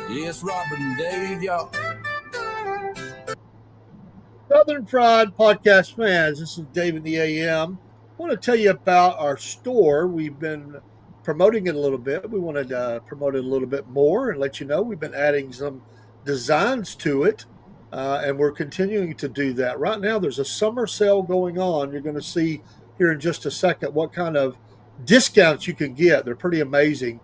Yes, Robert and Dave, y'all. Southern Fried Podcast fans, this is Dave in the AM. I want to tell you about our store. We've been promoting it a little bit. We wanted to promote it a little bit more and let you know we've been adding some designs to it, and we're continuing to do that. Right now, there's a summer sale going on. You're going to see here in just a second what kind of discounts you can get. They're pretty amazing.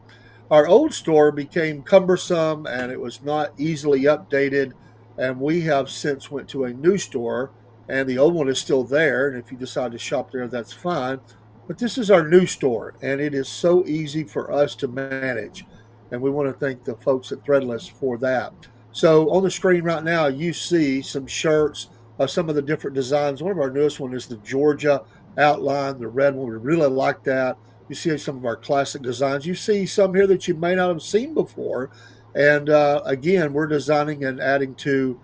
Our old store became cumbersome and it was not easily updated, and we have since went to a new store, and the old one is still there, and if you decide to shop there, that's fine. But this is our new store, and it is so easy for us to manage, and we want to thank the folks at Threadless for that. So on the screen right now you see some shirts of some of the different designs. One of our newest one is the Georgia outline, the red one. We really like that. You see some of our classic designs. You see some here that you may not have seen before. And again, we're designing and adding to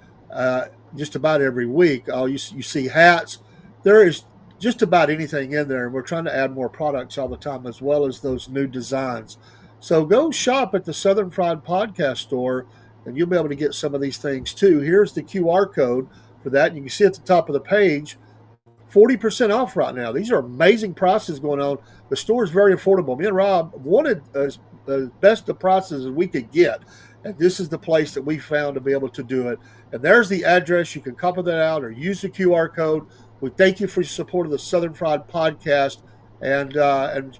just about every week. You see hats. There is just about anything in there, and we're trying to add more products all the time, as well as those new designs. So go shop at the Southern Fried Podcast store, and you'll be able to get some of these things too. Here's the QR code for that. You can see at the top of the page, 40% off right now. These are amazing prices going on. The store is very affordable. Me and Rob wanted as best of prices as we could get, and this is the place that we found to be able to do it. And there's the address. You can copy that out or use the QR code. We thank you for your support of the Southern Fried Podcast and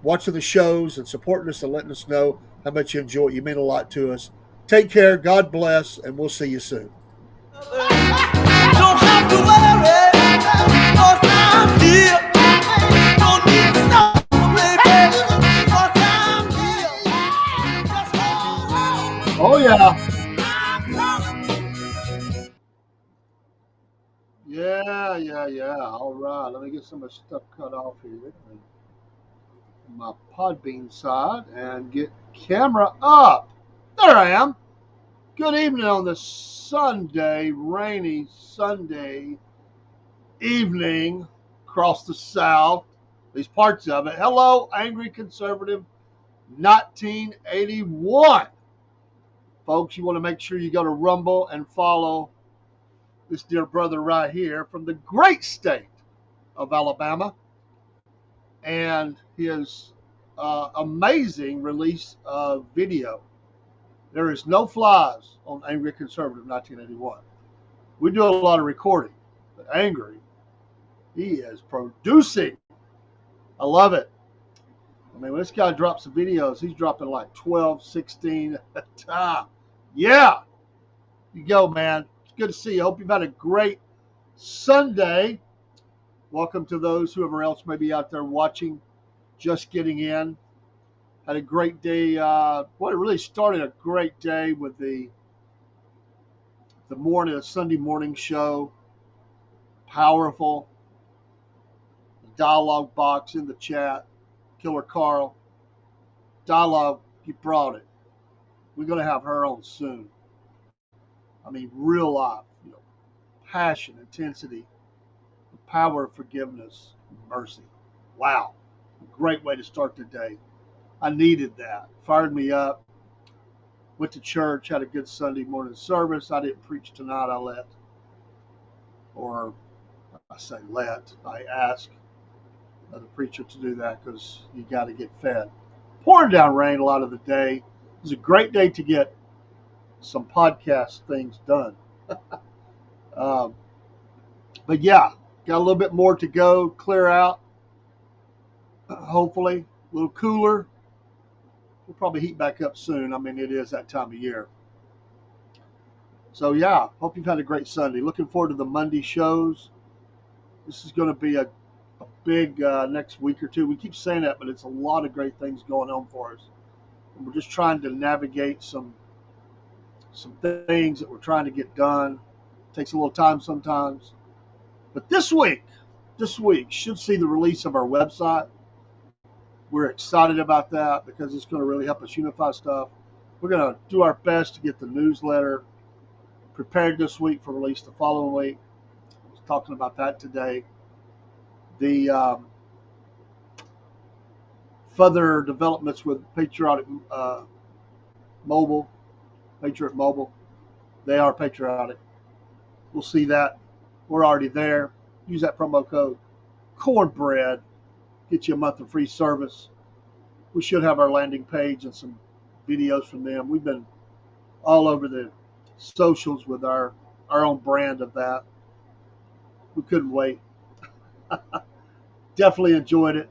watching the shows and supporting us and letting us know how much you enjoy it. You mean a lot to us. Take care. God bless, and we'll see you soon. Don't have to worry, 'cause I'm here. Don't need to stop, baby, 'cause I'm here. Just hold on. Oh, yeah. Yeah. All right. Let me get some of the stuff cut off here. My Podbean side and get camera up. There I am. Good evening on this Sunday, rainy Sunday evening across the South, these parts of it. Hello, Angry Conservative 1981. Folks, you want to make sure you go to Rumble and follow this dear brother right here from the great state of Alabama and his amazing release of video. There is no flies on Angry Conservative 1981. We do a lot of recording, but Angry, he is producing. I love it. I mean, when this guy drops the videos, he's dropping like 12, 16 at a time. Yeah, you go, man. It's good to see you. Hope you've had a great Sunday. Welcome to those, whoever else may be out there watching, just getting in. Had a great day. It really started a great day with the Sunday morning show. Powerful. Dialogue box in the chat. Killer Carl. Dialogue, you brought it. We're going to have her on soon. I mean, real life, passion, intensity, the power of forgiveness, mercy. Wow. Great way to start the day. I needed that. Fired me up. Went to church, had a good Sunday morning service. I didn't preach tonight. I asked the preacher to do that because you got to get fed. Pouring down rain a lot of the day. It was a great day to get some podcast things done. But yeah, got a little bit more to go, clear out. Hopefully, a little cooler. We'll probably heat back up soon. I mean, it is that time of year. So yeah, hope you've had a great Sunday. Looking forward to the Monday shows. This is going to be a big next week or two. We keep saying that, but it's a lot of great things going on for us. And we're just trying to navigate some things that we're trying to get done. It takes a little time sometimes. But this week should see the release of our website. We're excited about that because it's going to really help us unify stuff. We're going to do our best to get the newsletter prepared this week for release the following week. I was talking about that today. The further developments with Patriotic Mobile, Patriot Mobile, they are patriotic. We'll see that. We're already there. Use that promo code Cornbread. Get you a month of free service. We should have our landing page and some videos from them. We've been all over the socials with our own brand of that. We couldn't wait. Definitely enjoyed it.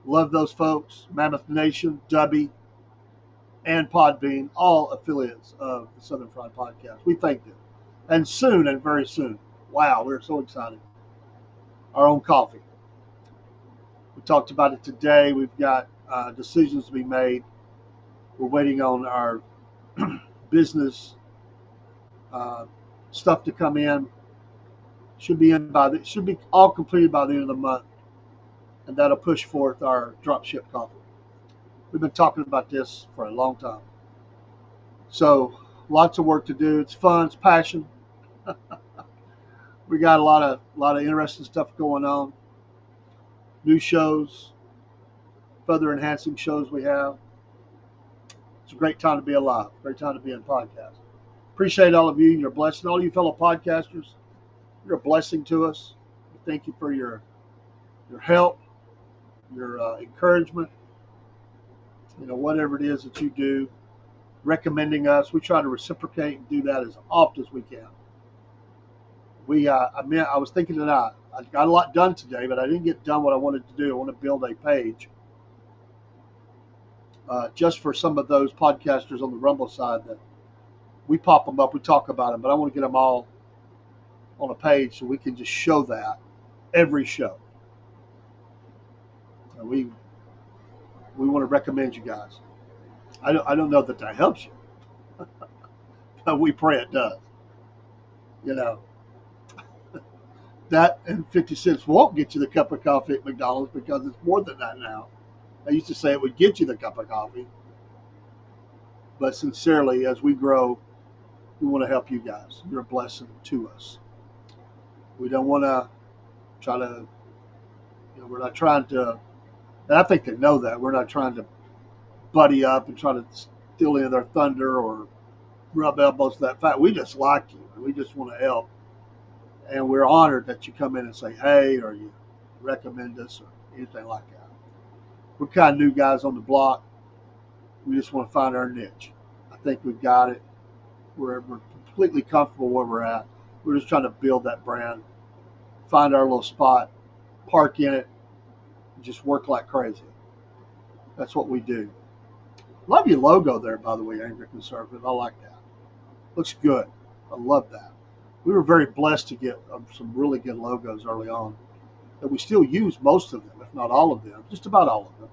Love those folks. Mammoth Nation, Dubby, and Podbean, all affiliates of the Southern Fried Podcast. We thank them. And soon, and very soon. Wow, we're so excited. Our own coffee. We talked about it today. We've got decisions to be made. We're waiting on our business stuff to come in. Should be all completed by the end of the month, and that'll push forth our dropship coffee. We've been talking about this for a long time. So lots of work to do. It's fun. It's passion. We got a lot of interesting stuff going on. New shows, further enhancing shows we have. It's a great time to be alive. Great time to be in podcast. Appreciate all of you. You're a blessing. All you fellow podcasters, you're a blessing to us. Thank you for your help, your encouragement. Whatever it is that you do, recommending us. We try to reciprocate and do that as often as we can. I was thinking tonight, I got a lot done today, but I didn't get done what I wanted to do. I want to build a page just for some of those podcasters on the Rumble side that we pop them up, we talk about them, but I want to get them all on a page so we can just show that every show. And we want to recommend you guys. I don't know that helps you, but we pray it does. That and 50 cents won't get you the cup of coffee at McDonald's because it's more than that now. I used to say it would get you the cup of coffee. But sincerely, as we grow, we want to help you guys. You're a blessing to us. We don't want to try to, we're not trying to, and I think they know that, we're not trying to buddy up and try to steal any of their thunder or rub elbows to that fact. We just like you. We just want to help. And we're honored that you come in and say, hey, or you recommend us or anything like that. We're kind of new guys on the block. We just want to find our niche. I think we've got it. We're completely comfortable where we're at. We're just trying to build that brand, find our little spot, park in it, and just work like crazy. That's what we do. Love your logo there, by the way, Angry Conservative. I like that. Looks good. I love that. We were very blessed to get some really good logos early on that we still use most of them, if not all of them, just about all of them.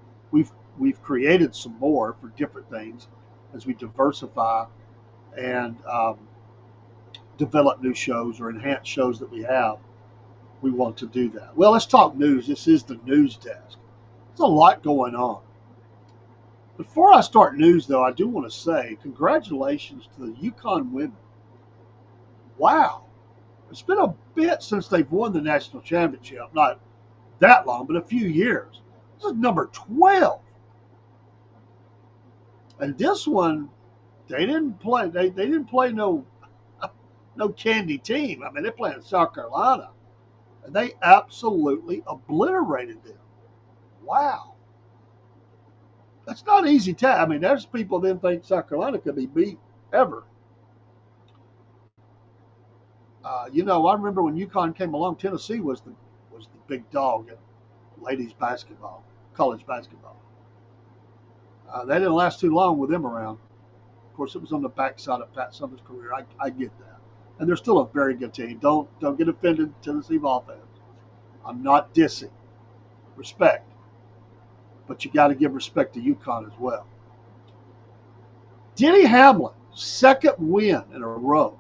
We've created some more for different things as we diversify and develop new shows or enhance shows that we have. We want to do that. Well, let's talk news. This is the news desk. There's a lot going on. Before I start news, though, I do want to say congratulations to the Yukon women. Wow. It's been a bit since they've won the national championship. Not that long, but a few years. This is number 12. And this one, they didn't play. They didn't play no candy team. I mean, they're playing South Carolina, and they absolutely obliterated them. Wow, that's not an easy task. I mean, there's people that think South Carolina could be beat ever. I remember when UConn came along, Tennessee was the big dog in ladies basketball, college basketball. They didn't last too long with them around. Of course, it was on the backside of Pat Summer's career. I get that, and they're still a very good team. Don't get offended, Tennessee Vol fans. I'm not dissing. Respect, but you got to give respect to UConn as well. Denny Hamlin, second win in a row.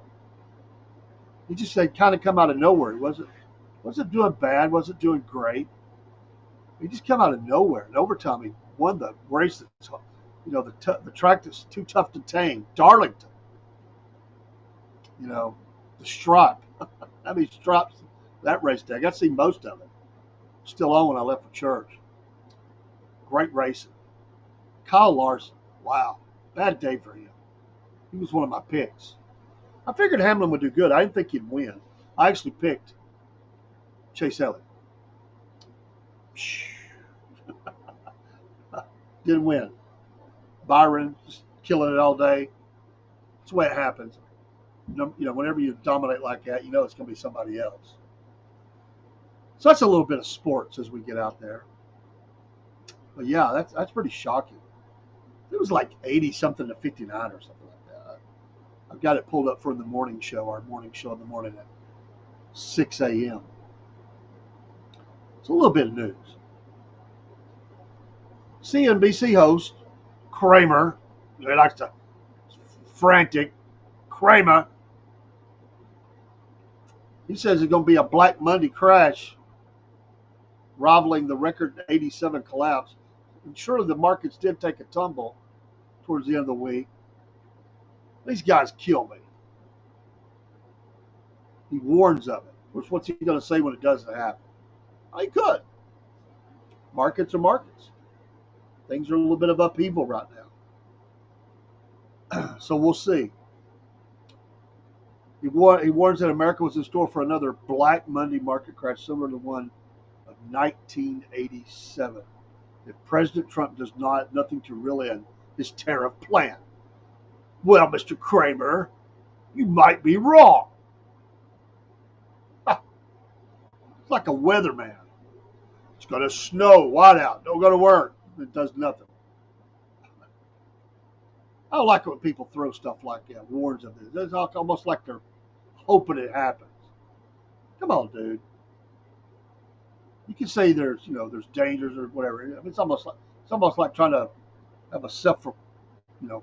He just said kind of come out of nowhere. He wasn't doing bad. Wasn't doing great. He just come out of nowhere. In overtime, he won the race. The track that's too tough to tame. Darlington. The stripe. How many stripes that race day? I got to see most of it. Still on when I left for church. Great racing. Kyle Larson. Wow. Bad day for him. He was one of my picks. I figured Hamlin would do good. I didn't think he'd win. I actually picked Chase Elliott. Didn't win. Byron just killing it all day. That's the way it happens. Whenever you dominate like that, it's going to be somebody else. So that's a little bit of sports as we get out there. But yeah, that's pretty shocking. It was like 80 something to 59 or something like that. I've got it pulled up for the morning show, our morning show in the morning at 6 a.m. It's a little bit of news. CNBC host Kramer, he likes to frantic, Kramer, he says it's going to be a Black Monday crash, rivaling the record 87 collapse. And surely the markets did take a tumble towards the end of the week. These guys kill me. He warns of it. Of course, what's he going to say when it doesn't happen? He could. Markets are markets. Things are a little bit of upheaval right now. So we'll see. He warns that America was in store for another Black Monday market crash similar to the one of 1987. If President Trump does nothing to reel in his tariff plan. Well, Mr. Kramer, you might be wrong. It's like a weatherman. It's going to snow. Whiteout. Don't go to work. It does nothing. I don't like it when people throw stuff like that, warns of this. It's almost like they're hoping it happens. Come on, dude. You can say there's dangers or whatever. I mean, it's almost like trying to have a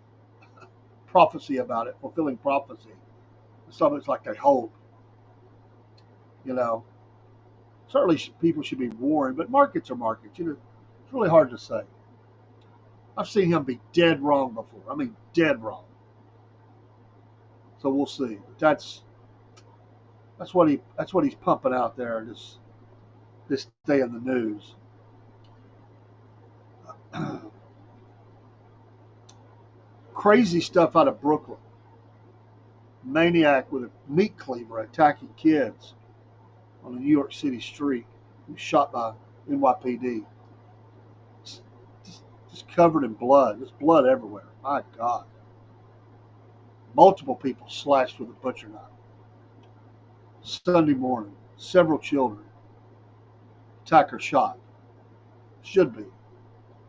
prophecy about it, fulfilling prophecy. It's like they hope. Certainly people should be warned, but markets are markets. It's really hard to say. I've seen him be dead wrong before. I mean, dead wrong. So we'll see. But that's what he's pumping out there this day in the news. Crazy stuff out of Brooklyn. Maniac with a meat cleaver attacking kids on a New York City street. He was shot by NYPD. just covered in blood. There's blood everywhere. My God. Multiple people slashed with a butcher knife. Sunday morning, several children. Attacker shot. Should be.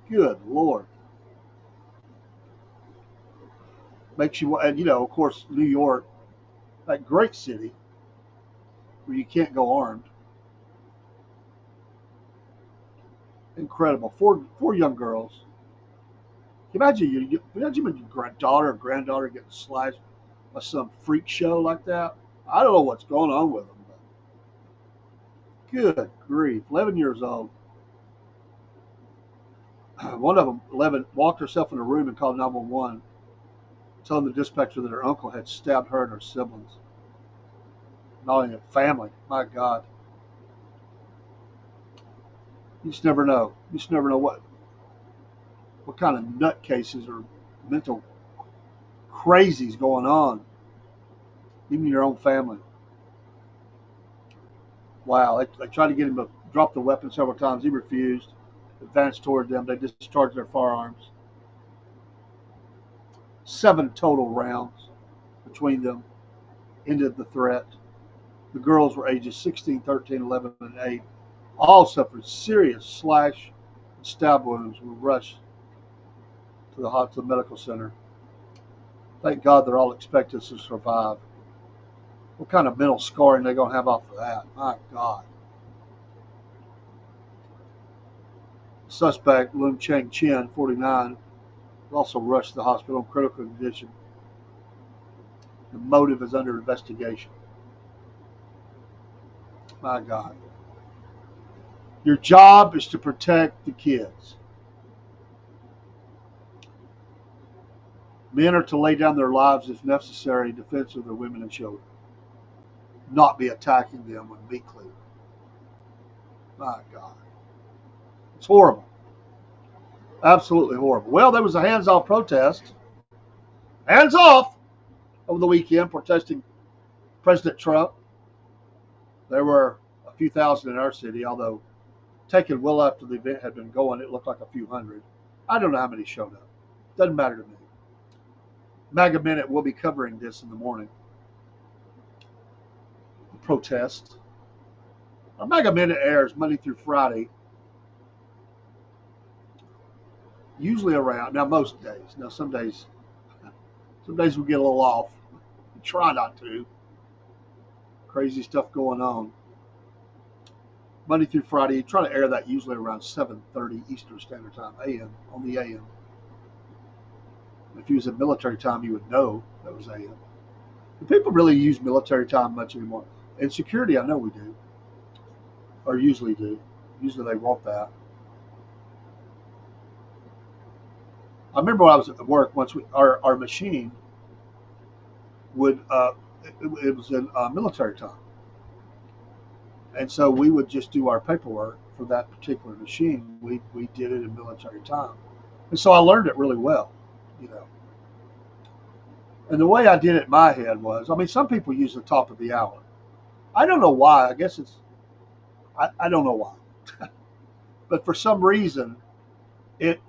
Good Lord. Makes you, and of course, New York, that great city where you can't go armed. Incredible. Four young girls. Imagine your daughter or granddaughter getting slashed by some freak show like that. I don't know what's going on with them. But good grief. 11 years old. One of them, 11, walked herself in a room and called 911, telling the dispatcher that her uncle had stabbed her and her siblings. Not only a family. My God. You just never know. You just never know what kind of nutcases or mental crazies going on, even in your own family. Wow, they tried to get him to drop the weapon several times. He refused. Advanced toward them. They discharged their firearms. 7 total rounds between them ended the threat. The girls were ages 16, 13, 11, and 8. All suffered serious slash and stab wounds. Were rushed to the medical center. Thank God they're all expected to survive. What kind of mental scarring they gonna have off of that? My God. Suspect Lung Cheng Chen, 49, was also rushed to the hospital in critical condition. The motive is under investigation. My God. Your job is to protect the kids. Men are to lay down their lives if necessary in defense of their women and children. Not be attacking them with meat cleaver. My God. It's horrible. Absolutely horrible. Well, there was a hands-off protest. Hands off! Over the weekend, protesting President Trump. There were a few thousand in our city, although taken well after the event had been going, it looked like a few hundred. I don't know how many showed up. Doesn't matter to me. MAGA Minute will be covering this in the morning. The protest. Our MAGA Minute airs Monday through Friday. Usually around, now most days. Now some days we get a little off. We try not to. Crazy stuff going on. Monday through Friday, try to air that usually around 7:30 Eastern Standard Time, AM, on the AM. If you was in military time, you would know that was AM. Do people really use military time much anymore? In security, I know we do, or usually do. Usually they want that. I remember when I was at work once. Our machine would it was in military time, and so we would just do our paperwork for that particular machine. We did it in military time, and so I learned it really well, And the way I did it in my head was, some people use the top of the hour. I don't know why. I guess I don't know why, but for some reason, it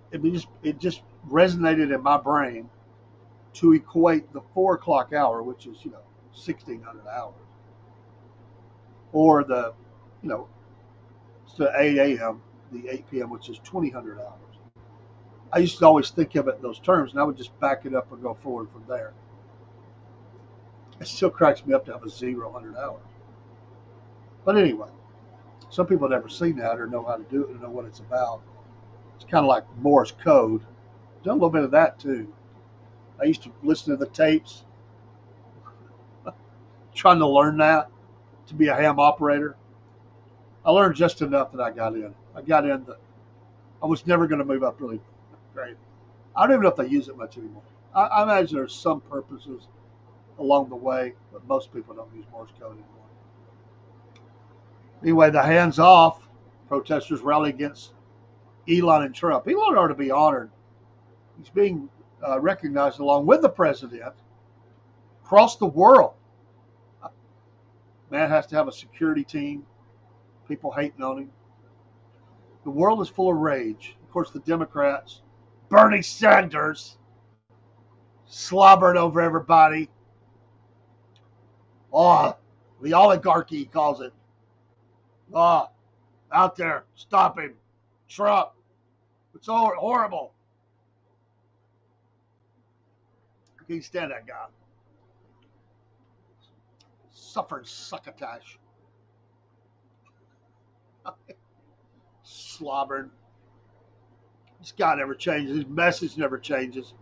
just resonated in my brain to equate the 4 o'clock hour, which is 1,600 hours, or the to 8 a.m. the 8 p.m., which is 2,000 hours. I used to always think of it in those terms, and I would just back it up and go forward from there. It still cracks me up to have a 0 hours. But anyway, some people have never seen that or know how to do it or know what it's about. It's kind of like Morse code. Done a little bit of that too. I used to listen to the tapes, trying to learn that to be a ham operator. I learned just enough that I got in. I was never going to move up really great. I don't even know if they use it much anymore. I imagine there's some purposes along the way, but most people don't use Morse code anymore. Anyway, the hands off protesters rally against Elon and Trump. Elon ought to be honored. He's being recognized along with the president across the world. Man has to have a security team. People hating on him. The world is full of rage. Of course, the Democrats Bernie Sanders slobbering over everybody. Oh, the oligarchy, he calls it. Oh, out there, stop him. Trump. It's horrible. I can't stand that guy. Suffering succotash. Slobbering. This guy never changes. His message never changes.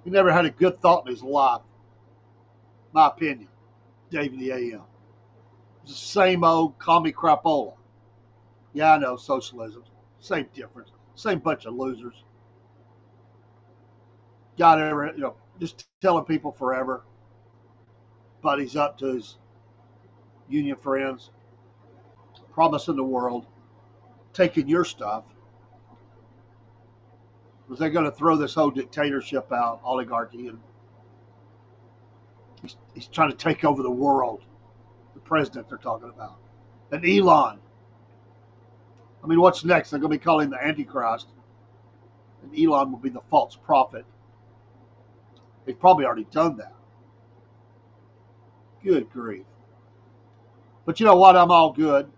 He never had a good thought in his life. My opinion. David the AM. It's the same old commie crapola. Yeah, I know, socialism. Same difference. Same bunch of losers. God ever, just telling people forever. Buddies up to his union friends. Promising the world. Taking your stuff. Was they going to throw this whole dictatorship out, oligarchy, and he's trying to take over the world. The president they're talking about. And Elon. I mean, what's next? They're going to be calling the Antichrist. And Elon will be the false prophet. They've probably already done that. Good grief. But you know what? I'm all good.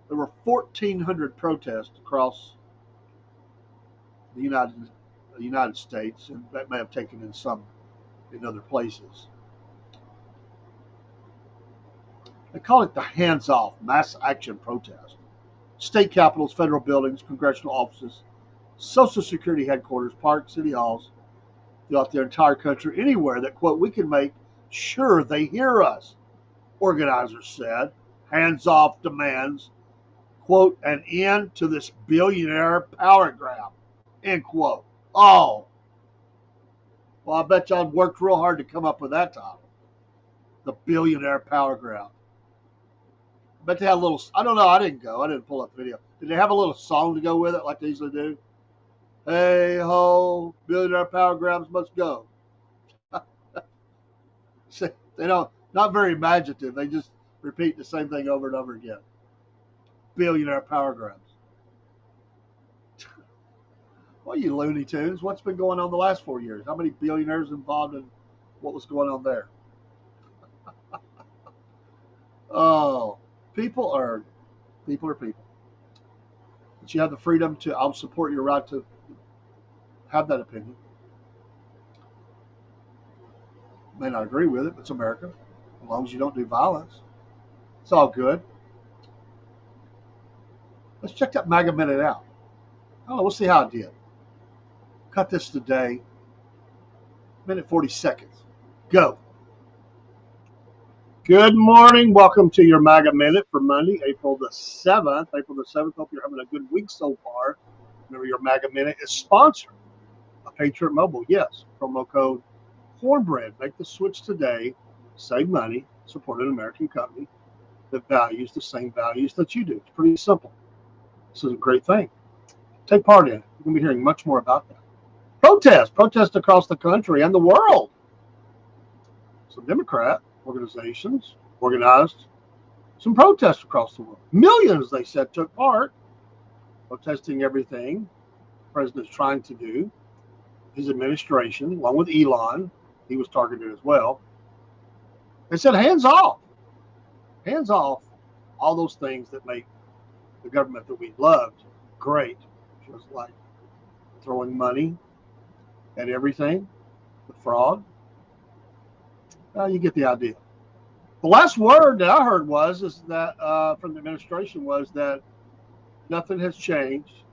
There were 1,400 protests across the United States, and that may have taken in some in other places. They call it the hands-off mass action protest. State capitals, federal buildings, congressional offices, Social Security headquarters, parks, city halls, throughout the entire country, anywhere that, quote, we can make sure they hear us, organizers said. Hands-off demands, quote, an end to this billionaire power grab, end quote. Oh, well, I bet y'all worked real hard to come up with that title. The billionaire power grab. I bet they had a little, I don't know, I didn't go. I didn't pull up the video. Did they have a little song to go with it like they usually do? Hey ho, billionaire power grabs must go. They don't, not very imaginative. They just repeat the same thing over and over again. Billionaire power grabs. Well, you Looney Tunes, what's been going on the last 4 years? How many billionaires involved in what was going on there? Oh, people are people. But you have the freedom to, I'll support your right to have that opinion. May not agree with it, but it's America. As long as you don't do violence, it's all good. Let's check that MAGA minute out. Oh, we'll see how it did. Cut this today. Minute 40 seconds. Go. Good morning. Welcome to your MAGA Minute for Monday, April the 7th. April the 7th. Hope you're having a good week so far. Remember, your MAGA Minute is sponsored by Patriot Mobile. Yes, promo code Cornbread. Make the switch today. Save money. Support an American company that values the same values that you do. It's pretty simple. This is a great thing. Take part in it. You're going to be hearing much more about that. Protests across the country and the world. Some Democrat organizations organized some protests across the world. Millions, they said, took part, protesting everything the president's trying to do. His administration, along with Elon, he was targeted as well. They said, hands off. Hands off all those things that make the government that we loved great. Just like throwing money at everything, the fraud. You get the idea. The last word that I heard is that from the administration was that nothing has changed.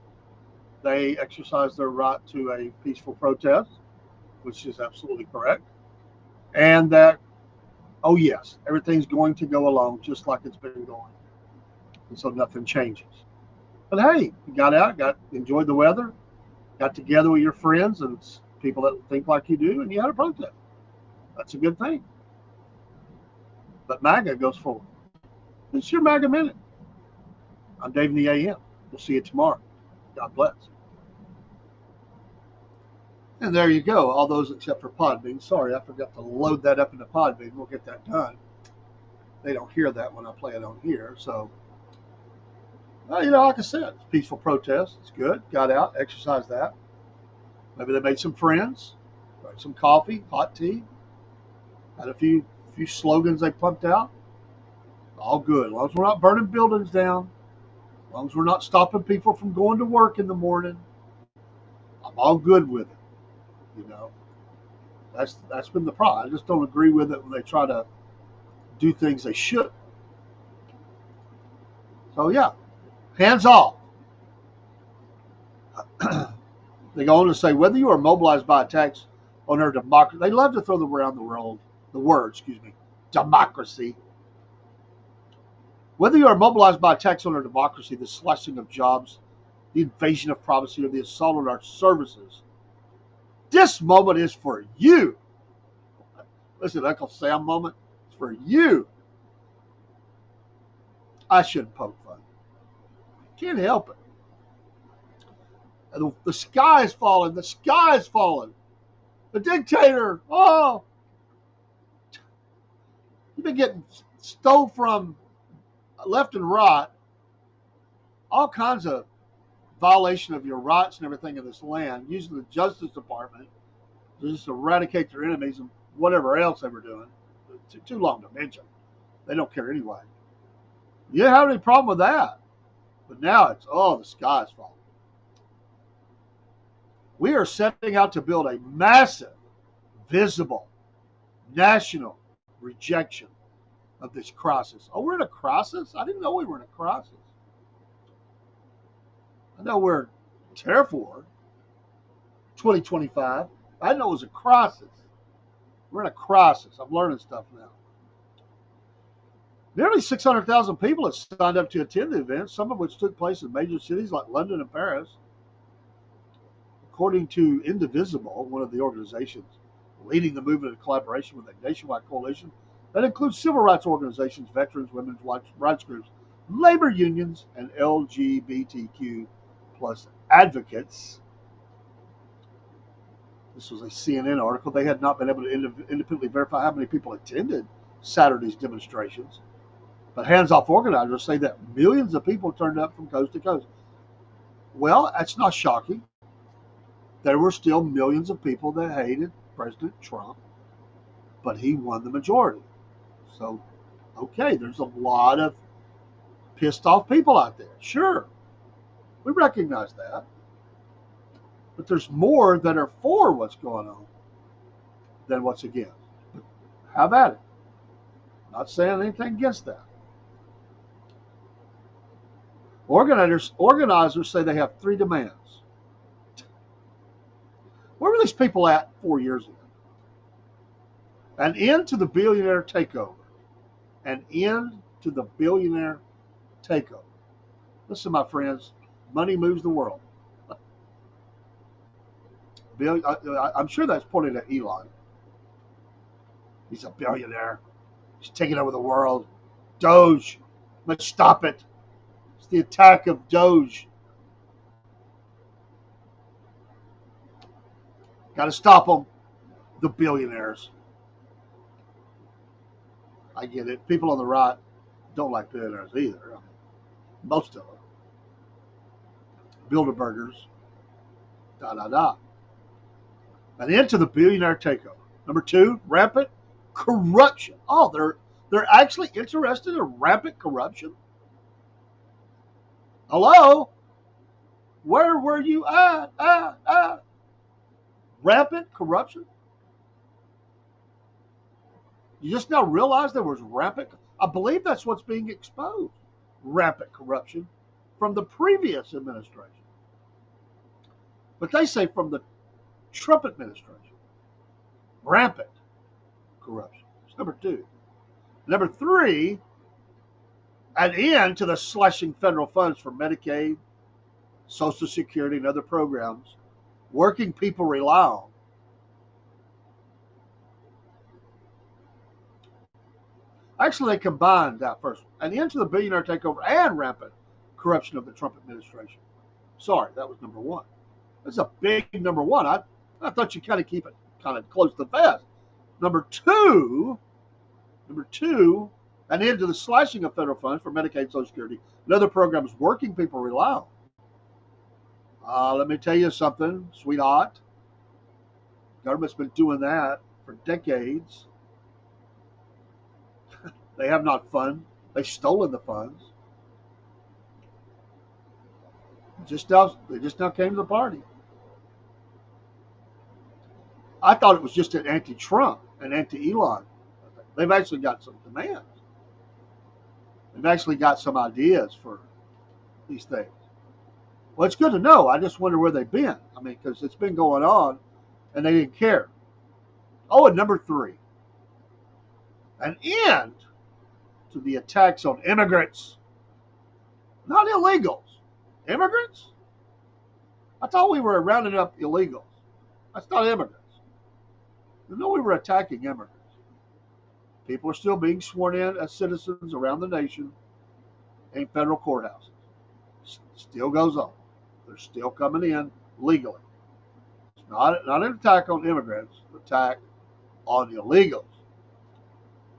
They exercised their right to a peaceful protest, which is absolutely correct. And that, oh yes, everything's going to go along just like it's been going. And so nothing changes. But hey, you got out, enjoyed the weather, got together with your friends and people that think like you do, and you had a protest. That's a good thing. But MAGA goes forward. It's your MAGA Minute. I'm Dave in the AM. We'll see you tomorrow. God bless. And there you go. All those except for Podbean. Sorry, I forgot to load that up into Podbean. We'll get that done. They don't hear that when I play it on here. So, like I said, it's peaceful protest. It's good. Got out, exercised that. Maybe they made some friends, drank some coffee, hot tea, had a few slogans they pumped out. All good. As long as we're not burning buildings down, as long as we're not stopping people from going to work in the morning, I'm all good with it. You know, that's been the problem. I just don't agree with it when they try to do things they shouldn't. So yeah, hands off. They go on to say whether you are mobilized by attacks on our democracy. They love to throw around the word, democracy. Whether you are mobilized by attacks on our democracy, the slashing of jobs, the invasion of privacy, or the assault on our services, this moment is for you. Listen, Uncle Sam moment. It's for you. I shouldn't poke fun. Can't help it. The sky is falling. The sky is falling. The dictator. Oh, you've been getting stole from left and right. All kinds of violation of your rights and everything in this land, using the Justice Department to just eradicate their enemies and whatever else they were doing. Too long to mention. They don't care anyway. You didn't have any problem with that. But now it's, the sky is falling. We are setting out to build a massive, visible, national rejection of this crisis. Oh, we're in a crisis? I didn't know we were in a crisis. I know we're in tariff war, 2025. I didn't know it was a crisis. We're in a crisis. I'm learning stuff now. Nearly 600,000 people have signed up to attend the event, some of which took place in major cities like London and Paris. According to Indivisible, one of the organizations leading the movement in collaboration with a nationwide coalition that includes civil rights organizations, veterans, women's rights groups, labor unions, and LGBTQ plus advocates. This was a CNN article. They had not been able to independently verify how many people attended Saturday's demonstrations. But hands-off organizers say that millions of people turned up from coast to coast. Well, that's not shocking. There were still millions of people that hated President Trump, but he won the majority. So, okay, there's a lot of pissed off people out there. Sure, we recognize that. But there's more that are for what's going on than what's against. But have at it. Not saying anything against that. Organizers say they have 3 demands. Where were these people at 4 years ago? An end to the billionaire takeover. An end to the billionaire takeover. Listen, my friends, money moves the world. I'm sure that's pointing at Elon. He's a billionaire. He's taking over the world. Doge, let's stop it. It's the attack of Doge. Got to stop them. The billionaires. I get it. People on the right don't like billionaires either. I mean, most of them. Bilderbergers. An end to the billionaire takeover. Number 2, rampant corruption. Oh, they're actually interested in rampant corruption? Hello? Where were you at? Rampant corruption? You just now realize there was rampant. I believe that's what's being exposed. Rampant corruption from the previous administration. But they say from the Trump administration. Rampant corruption. That's number 2. Number 3, an end to the slashing federal funds for Medicaid, Social Security, and other programs working people rely on. Actually, they combined that first. An end to the billionaire takeover and rampant corruption of the Trump administration. Sorry, that was number 1. That's a big number 1. I thought you kind of keep it kind of close to the vest. Number two, an end to the slashing of federal funds for Medicaid, Social Security, and other programs working people rely on. Let me tell you something, sweetheart. Government's been doing that for decades. They have not funded. They've stolen the funds. They just now came to the party. I thought it was just an anti-Trump and anti-Elon. They've actually got some demands. They've actually got some ideas for these things. Well, it's good to know. I just wonder where they've been. I mean, because it's been going on, and they didn't care. Oh, and number 3, an end to the attacks on immigrants. Not illegals. Immigrants? I thought we were rounding up illegals. That's not immigrants. No, we were attacking immigrants. People are still being sworn in as citizens around the nation in federal courthouses. Still goes on. They're still coming in legally. It's not an attack on immigrants, it's an attack on illegals.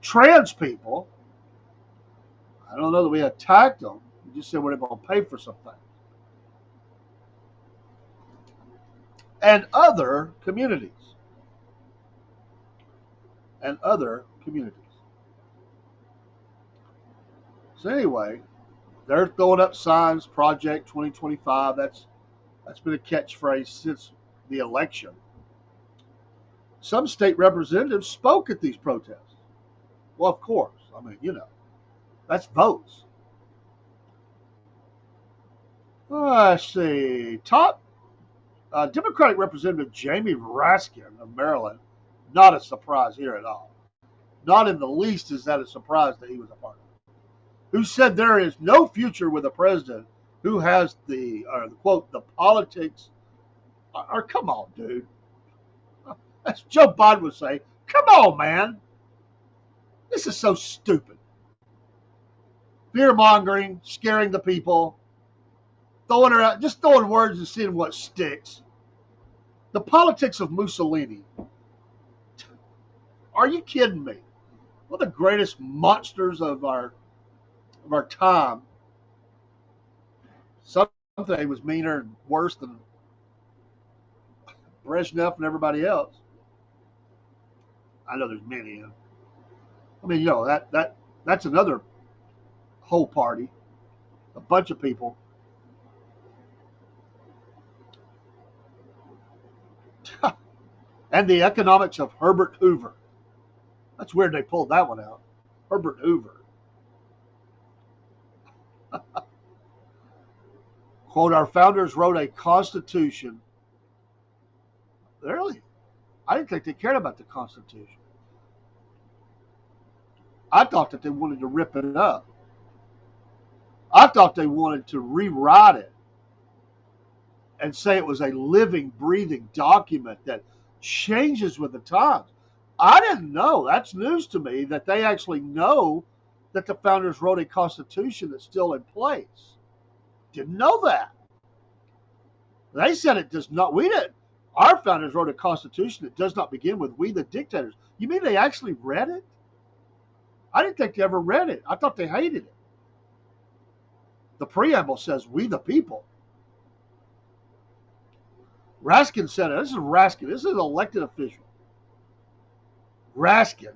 Trans people, I don't know that we attacked them. We just said we're going to pay for some things. And other communities. So anyway, they're throwing up signs, Project 2025. That's been a catchphrase since the election. Some state representatives spoke at these protests. Well, of course. I mean, that's votes. Let's see. Top Democratic Representative Jamie Raskin of Maryland, not a surprise here at all. Not in the least is that a surprise that he was a part of it. Who said there is no future with a president who has quote, the politics. Or come on, dude. As Joe Biden would say, come on, man. This is so stupid. Fear-mongering, scaring the people, just throwing words and seeing what sticks. The politics of Mussolini. Are you kidding me? One of the greatest monsters of our time. Something was meaner and worse than Brezhnev and everybody else. I know there's many. I mean, that's another whole party, a bunch of people. And the economics of Herbert Hoover. That's weird they pulled that one out. Herbert Hoover. Quote, our founders wrote a constitution. Really? I didn't think they cared about the Constitution. I thought that they wanted to rip it up. I thought they wanted to rewrite it and say it was a living, breathing document that changes with the times. I didn't know. That's news to me that they actually know that the founders wrote a constitution that's still in place. Didn't know that. They said it does not. We didn't. Our founders wrote a constitution that does not begin with "we the dictators." You mean they actually read it? I didn't think they ever read it. I thought they hated it. The preamble says "we the people." Raskin said it. This is Raskin. This is an elected official. Raskin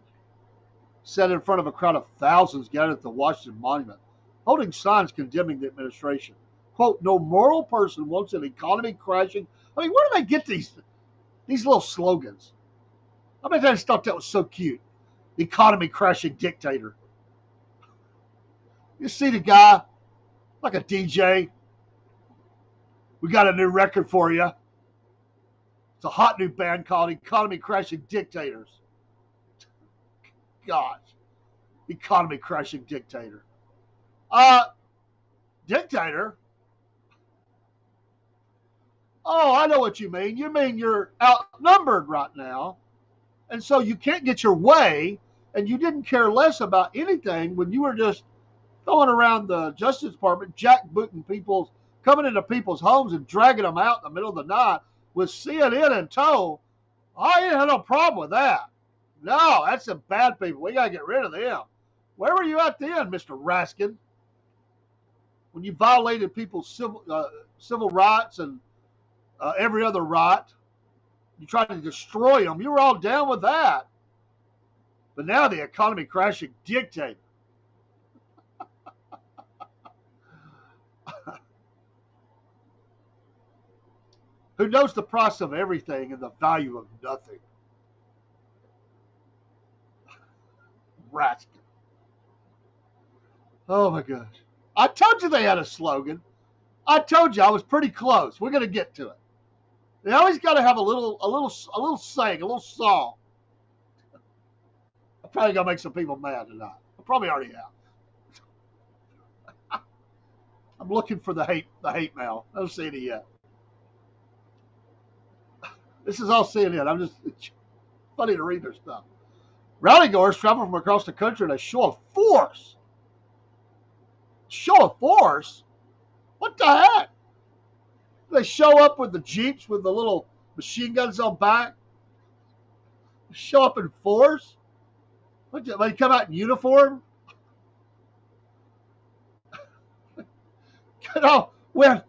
said in front of a crowd of thousands gathered at the Washington Monument, holding signs condemning the administration. Quote, no moral person wants an economy crashing. I mean, where do they get these little slogans? I mean, I just thought that was so cute. Economy crashing dictator. You see the guy, like a DJ. We got a new record for you. It's a hot new band called Economy Crashing Dictators. Gosh. Economy crashing dictator. Dictator? Oh, I know what you mean. You mean you're outnumbered right now, and so you can't get your way, and you didn't care less about anything when you were just throwing around the Justice Department, jackbooting people's, coming into people's homes and dragging them out in the middle of the night with CNN in tow. I ain't had no problem with that. No, that's some bad people. We got to get rid of them. Where were you at then, Mr. Raskin? When you violated people's civil rights and every other right. You tried to destroy them. You were all down with that. But now the economy crashing dictator. Who knows the price of everything and the value of nothing. Rascal. Oh my gosh. I told you they had a slogan. I told you I was pretty close. We're gonna get to it. They always got to have a little saying, a little song. I'm probably gonna make some people mad tonight. I probably already have. I'm looking for the hate mail. I don't see any yet. This is all CNN. It's funny to read their stuff. Rallygoers travel from across the country in a show of force. Show of force? What the heck? They show up with the Jeeps with the little machine guns on back. Show up in force? What, they come out in uniform? You know, when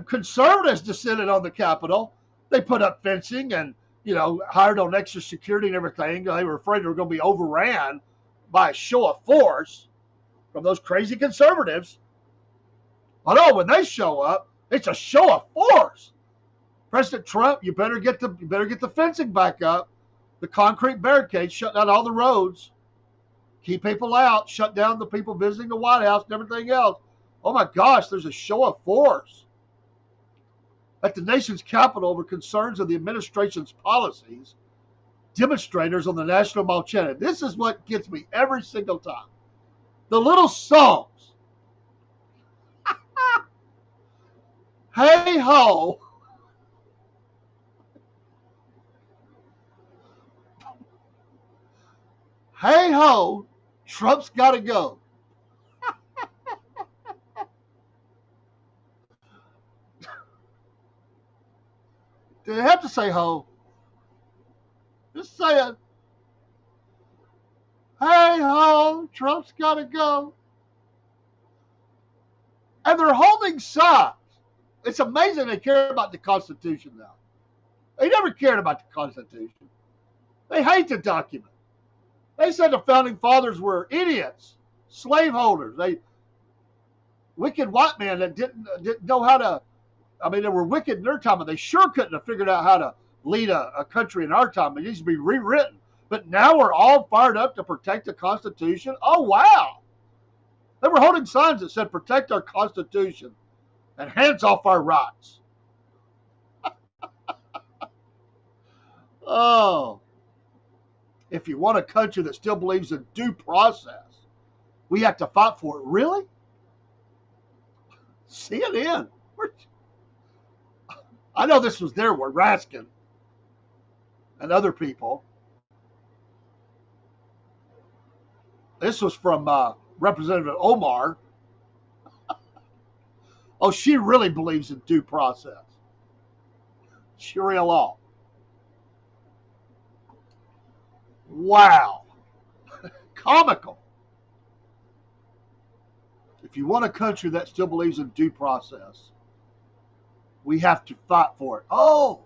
conservatives descended on the Capitol, they put up fencing and, hired on extra security and everything. They were afraid they were going to be overran by a show of force from those crazy conservatives. But when they show up, it's a show of force. President Trump, you better get the fencing back up, the concrete barricades, shut down all the roads, keep people out, shut down the people visiting the White House and everything else. Oh my gosh, there's a show of force at the nation's capital over concerns of the administration's policies. Demonstrators on the National Mall chanted. This is what gets me every single time. The little songs. Hey ho. Hey ho, Trump's got to go. Do they have to say ho? Just say it. Hey ho, Trump's got to go. And they're holding signs. It's amazing they care about the Constitution now. They never cared about the Constitution. They hate the document. They said the founding fathers were idiots, slaveholders. They wicked white men that didn't know how to. They were wicked in their time, and they sure couldn't have figured out how to lead a country in our time. It needs to be rewritten. But now we're all fired up to protect the Constitution. Oh, wow. They were holding signs that said, protect our Constitution and hands off our rights. Oh. If you want a country that still believes in due process, we have to fight for it. Really? CNN. I know this was their word, Raskin and other people. This was from Representative Omar. Oh, she really believes in due process. Sharia law. Wow. Comical. If you want a country that still believes in due process, we have to fight for it. Oh.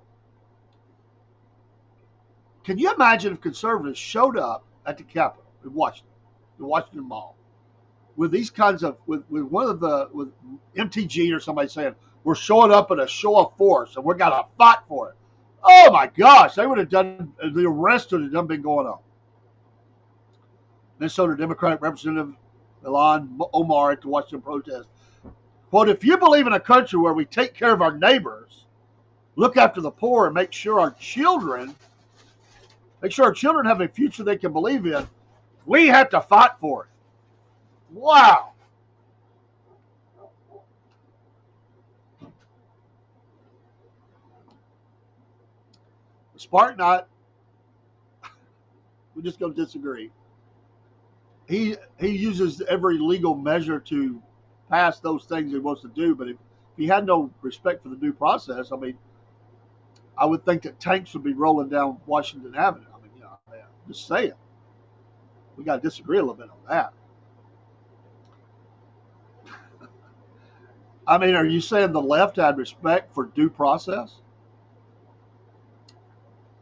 Can you imagine if conservatives showed up at the Capitol in Washington, the Washington Mall, with these kinds of, with MTG or somebody saying, we're showing up in a show of force and we're going to fight for it. Oh my gosh, they would have done, the arrest would have done been going on. Minnesota Democratic Representative Ilhan Omar at the Washington protest. Quote, if you believe in a country where we take care of our neighbors, look after the poor, and make sure our children have a future they can believe in, we have to fight for it. Wow. The Spartanite, we're just going to disagree. He uses every legal measure to pass those things he wants to do, but if he had no respect for the due process, I would think that tanks would be rolling down Washington Avenue. Just saying. We got to disagree a little bit on that. Are you saying the left had respect for due process?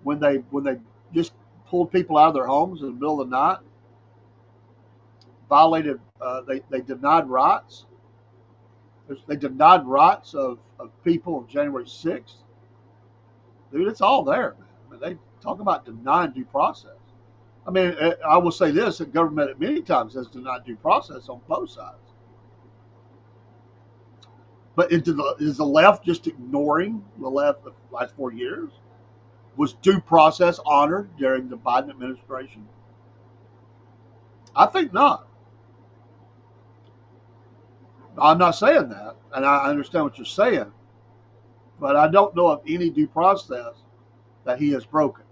when they just pulled people out of their homes in the middle of the night, violated, they denied rights. They denied rights of people on January 6th. Dude, it's all there, man. I mean, they talk about denying due process. I mean, I will say this, the government at many times has denied due process on both sides. But is the left just ignoring the last 4 years? Was due process honored during the Biden administration? I think not. I'm not saying that, and I understand what you're saying, but I don't know of any due process that he has broken.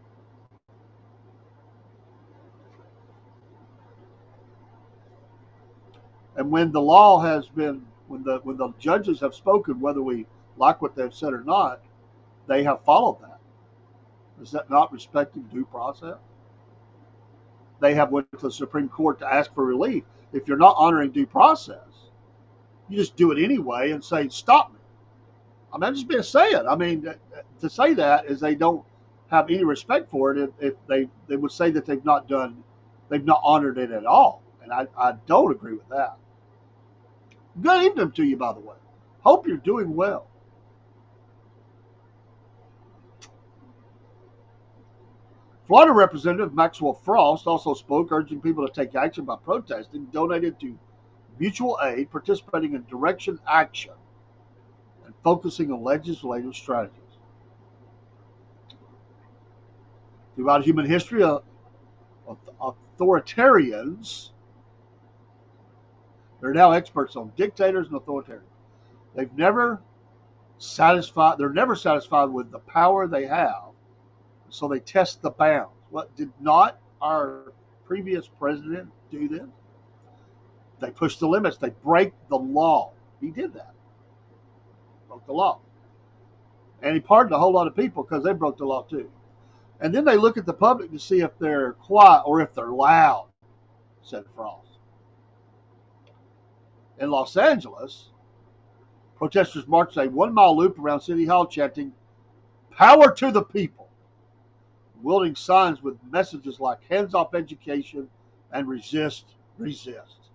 And when the law has been, when the judges have spoken, whether we like what they've said or not, they have followed that. Is that not respecting due process? They have went to the Supreme Court to ask for relief. If you're not honoring due process, you just do it anyway and say, stop me. I mean, I'm just being saying. I mean, to say that is they don't have any respect for it. If they would say that they've not honored it at all. And I don't agree with that. Good evening to you, by the way. Hope you're doing well. Florida Representative Maxwell Frost also spoke, urging people to take action by protesting, donated to mutual aid, participating in direction action, and focusing on legislative strategies. Throughout human history, authoritarians, they're now experts on dictators and authoritarians. They're never satisfied with the power they have, so they test the bounds. What did not our previous president do this? They push the limits. They break the law. He did that. Broke the law. And he pardoned a whole lot of people because they broke the law too. And then they look at the public to see if they're quiet or if they're loud, said Frost. In Los Angeles, protesters marched a 1-mile loop around City Hall chanting, "Power to the people," wielding signs with messages like "hands off education" and "resist, resist."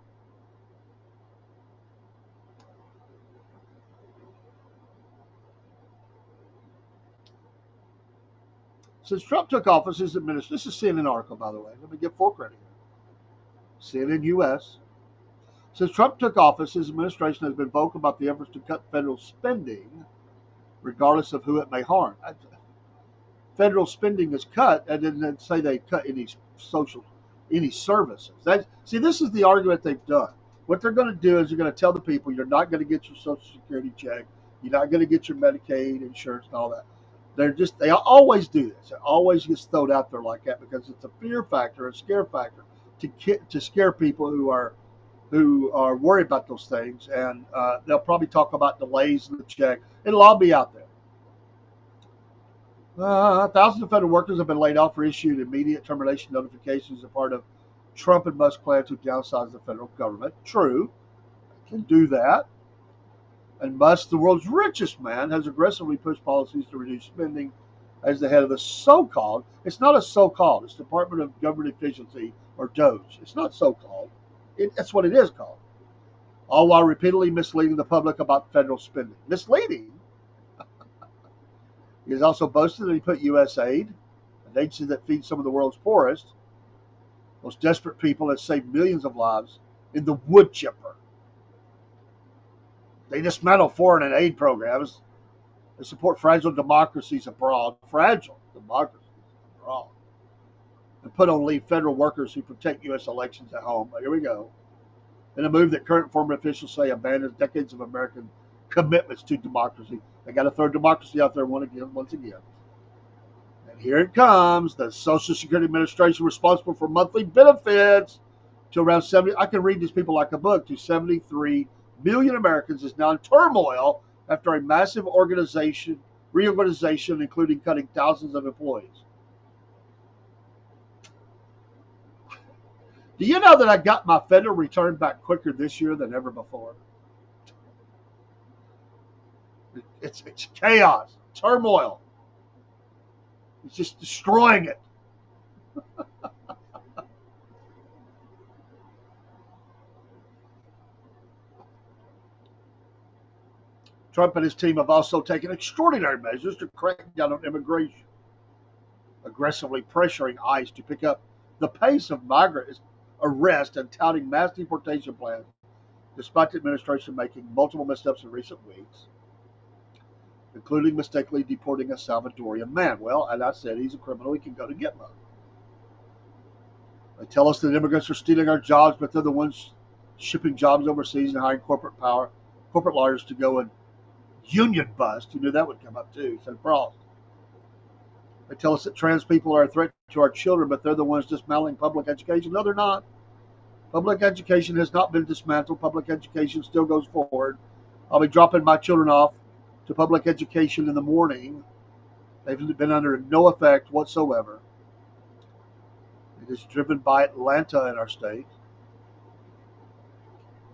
Since Trump took office, his administration, this is CNN article, by the way. Let me give full credit here. CNN US. Since Trump took office, his administration has been vocal about the efforts to cut federal spending, regardless of who it may harm. Federal spending is cut, and then say they cut any services. This is the argument they've done. What they're going to do is they're going to tell the people you're not going to get your Social Security check, you're not going to get your Medicaid insurance and all that. They always do this. It always gets thrown out there like that because it's a fear factor, a scare factor to scare people who are worried about those things, and they'll probably talk about delays in the check. It'll all be out there. Thousands of federal workers have been laid off or issued immediate termination notifications as a part of Trump and Musk's plan to downsize the federal government. True, they can do that. And Musk, the world's richest man, has aggressively pushed policies to reduce spending as the head of the so-called, it's not a so-called, it's Department of Government Efficiency, or DOGE. It's not so-called. That's what it is called. All while repeatedly misleading the public about federal spending. Misleading? He has also boasted that he put USAID, an agency that feeds some of the world's poorest, most desperate people, has saved millions of lives, in the wood chipper. They dismantle foreign aid programs. They support fragile democracies abroad. Fragile democracies abroad. And put on leave federal workers who protect U.S. elections at home. Here we go. In a move that current former officials say abandons decades of American commitments to democracy. They got to throw democracy out there once again. And here it comes. The Social Security Administration responsible for monthly benefits to around 70. I can read these people like a book. To 73 million Americans is now in turmoil after a massive reorganization, including cutting thousands of employees. Do you know that I got my federal return back quicker this year than ever before? It's chaos, turmoil. He's just destroying it. Trump and his team have also taken extraordinary measures to crack down on immigration, aggressively pressuring ICE to pick up the pace of migrant arrests and touting mass deportation plans, despite the administration making multiple missteps in recent weeks, including mistakenly deporting a Salvadorian man. Well, as I said, he's a criminal. He can go to Gitmo. They tell us that immigrants are stealing our jobs, but they're the ones shipping jobs overseas and hiring corporate lawyers to go and union bust. You knew that would come up too, said Frost. They tell us that trans people are a threat to our children, but they're the ones dismantling public education. No, they're not. Public education has not been dismantled. Public education still goes forward. I'll be dropping my children off to public education in the morning. They've been under no effect whatsoever. It is driven by Atlanta in our state.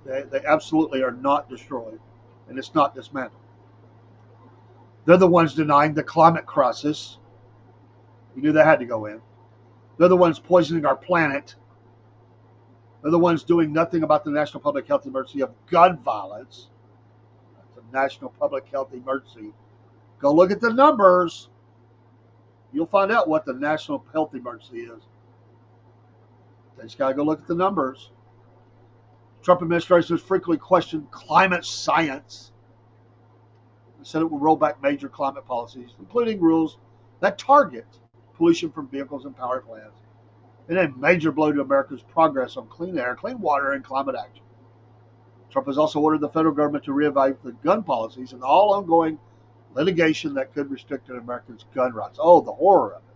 They absolutely are not destroyed, and it's not dismantled. They're the ones denying the climate crisis. You knew that had to go in. They're the ones poisoning our planet. They're the ones doing nothing about the national public health emergency of gun violence. That's a national public health emergency. Go look at the numbers. You'll find out what the national health emergency is. They just got to go look at the numbers. Trump administration has frequently questioned climate science. They said it will roll back major climate policies, including rules that target pollution from vehicles and power plants, in a major blow to America's progress on clean air, clean water, and climate action. Trump has also ordered the federal government to reevaluate the gun policies and all ongoing litigation that could restrict an American's gun rights. Oh, the horror of it.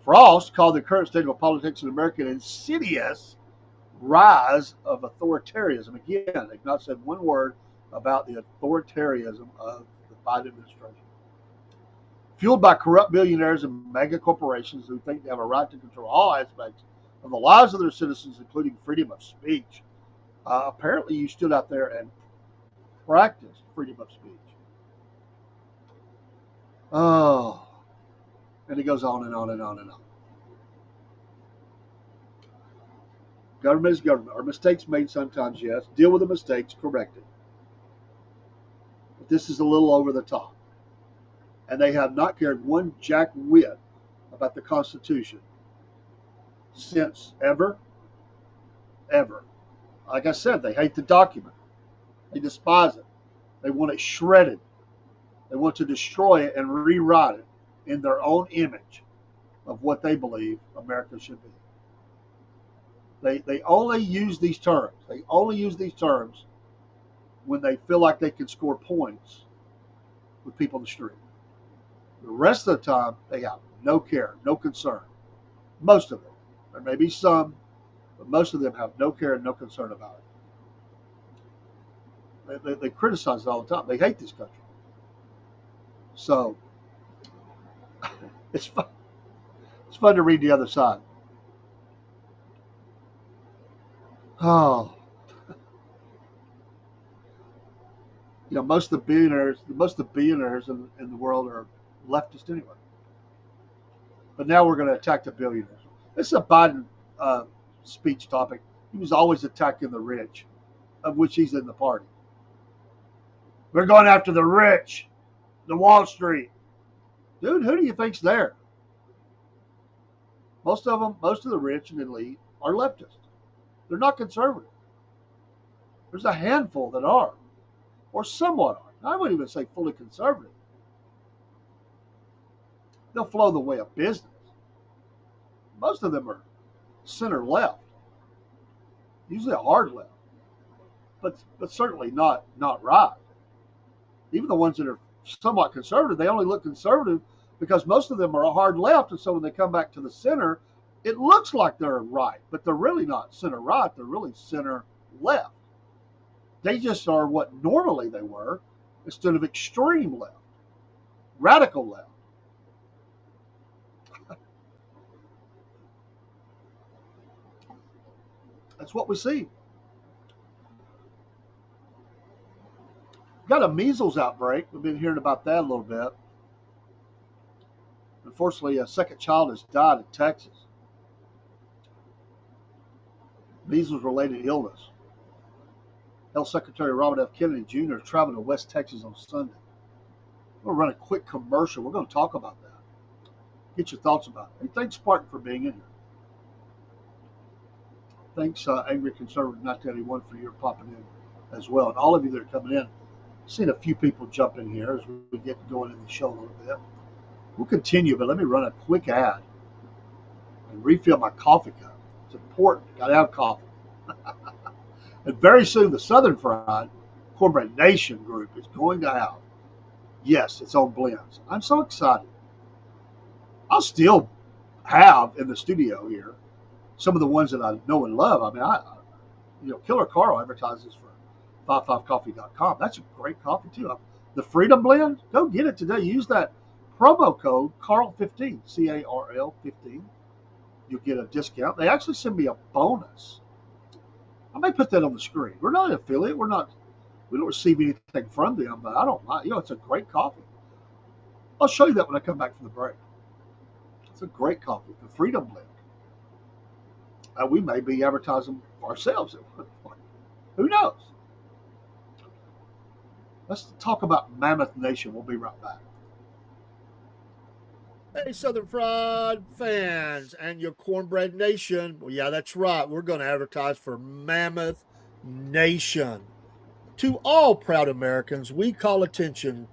Frost called the current state of politics in America an insidious rise of authoritarianism. Again, they've not said one word about the authoritarianism of the Biden administration. Fueled by corrupt billionaires and mega corporations who think they have a right to control all aspects of the lives of their citizens, including freedom of speech. Apparently, you stood out there and practiced freedom of speech. Oh, and it goes on and on and on and on. Government is government. Are mistakes made sometimes? Yes. Deal with the mistakes, correct it. But this is a little over the top. And they have not cared one jack whit about the Constitution since ever. Like I said, they hate the document. They despise it. They want it shredded. They want to destroy it and rewrite it in their own image of what they believe America should be. They only use these terms. They only use these terms when they feel like they can score points with people in the street. The rest of the time, they have no care, no concern. Most of them. There may be some, but most of them have no care and no concern about it. They criticize it all the time. They hate this country. So, it's fun. It's fun to read the other side. Oh. You know, most of the billionaires in the world are leftist anyway. But now we're going to attack the billionaires. This is a Biden speech topic. He was always attacking the rich, of which he's in the party. We're going after the rich, the Wall Street. Dude, who do you think's there? Most of the rich and elite are leftists. They're not conservative. There's a handful that are, or somewhat are. I wouldn't even say fully conservative. They'll flow the way of business. Most of them are center left, usually a hard left, but certainly not right. Even the ones that are somewhat conservative, they only look conservative because most of them are a hard left, and so when they come back to the center, it looks like they're right, but they're really not center right. They're really center left. They just are what normally they were instead of extreme left, radical left. That's what we see. Got a measles outbreak. We've been hearing about that a little bit. unfortunately, a second child has died in Texas. Measles-related illness. Health Secretary Robert F. Kennedy Jr. is traveling to West Texas on Sunday. We're going to run a quick commercial. We're going to talk about that. Get your thoughts about it. Hey, thanks, Spartan, for being in here. Thanks, Angry Conservative 1981, for your popping in as well. And all of you that are coming in, I've seen a few people jump in here as we get going in the show a little bit. We'll continue, but let me run a quick ad and refill my coffee cup. It's important. Got to have coffee. And very soon, the Southern Fried Cornbread Nation group is going to have, yes, its own blends. I'm so excited. I'll still have in the studio here some of the ones that I know and love. I mean, Killer Carl advertises for 55coffee.com. That's a great coffee too. The Freedom Blend, go get it today. Use that promo code CARL15, CARL 15. You'll get a discount. They actually send me a bonus. I may put that on the screen. We're not an affiliate. We don't receive anything from them, but I don't mind. It's a great coffee. I'll show you that when I come back from the break. It's a great coffee, the Freedom Blend. We may be advertising ourselves at one point. Who knows? Let's talk about Mammoth Nation. We'll be right back. Hey, Southern Fried fans and your Cornbread Nation. Well, yeah, that's right. We're going to advertise for Mammoth Nation. To all proud Americans, we call attention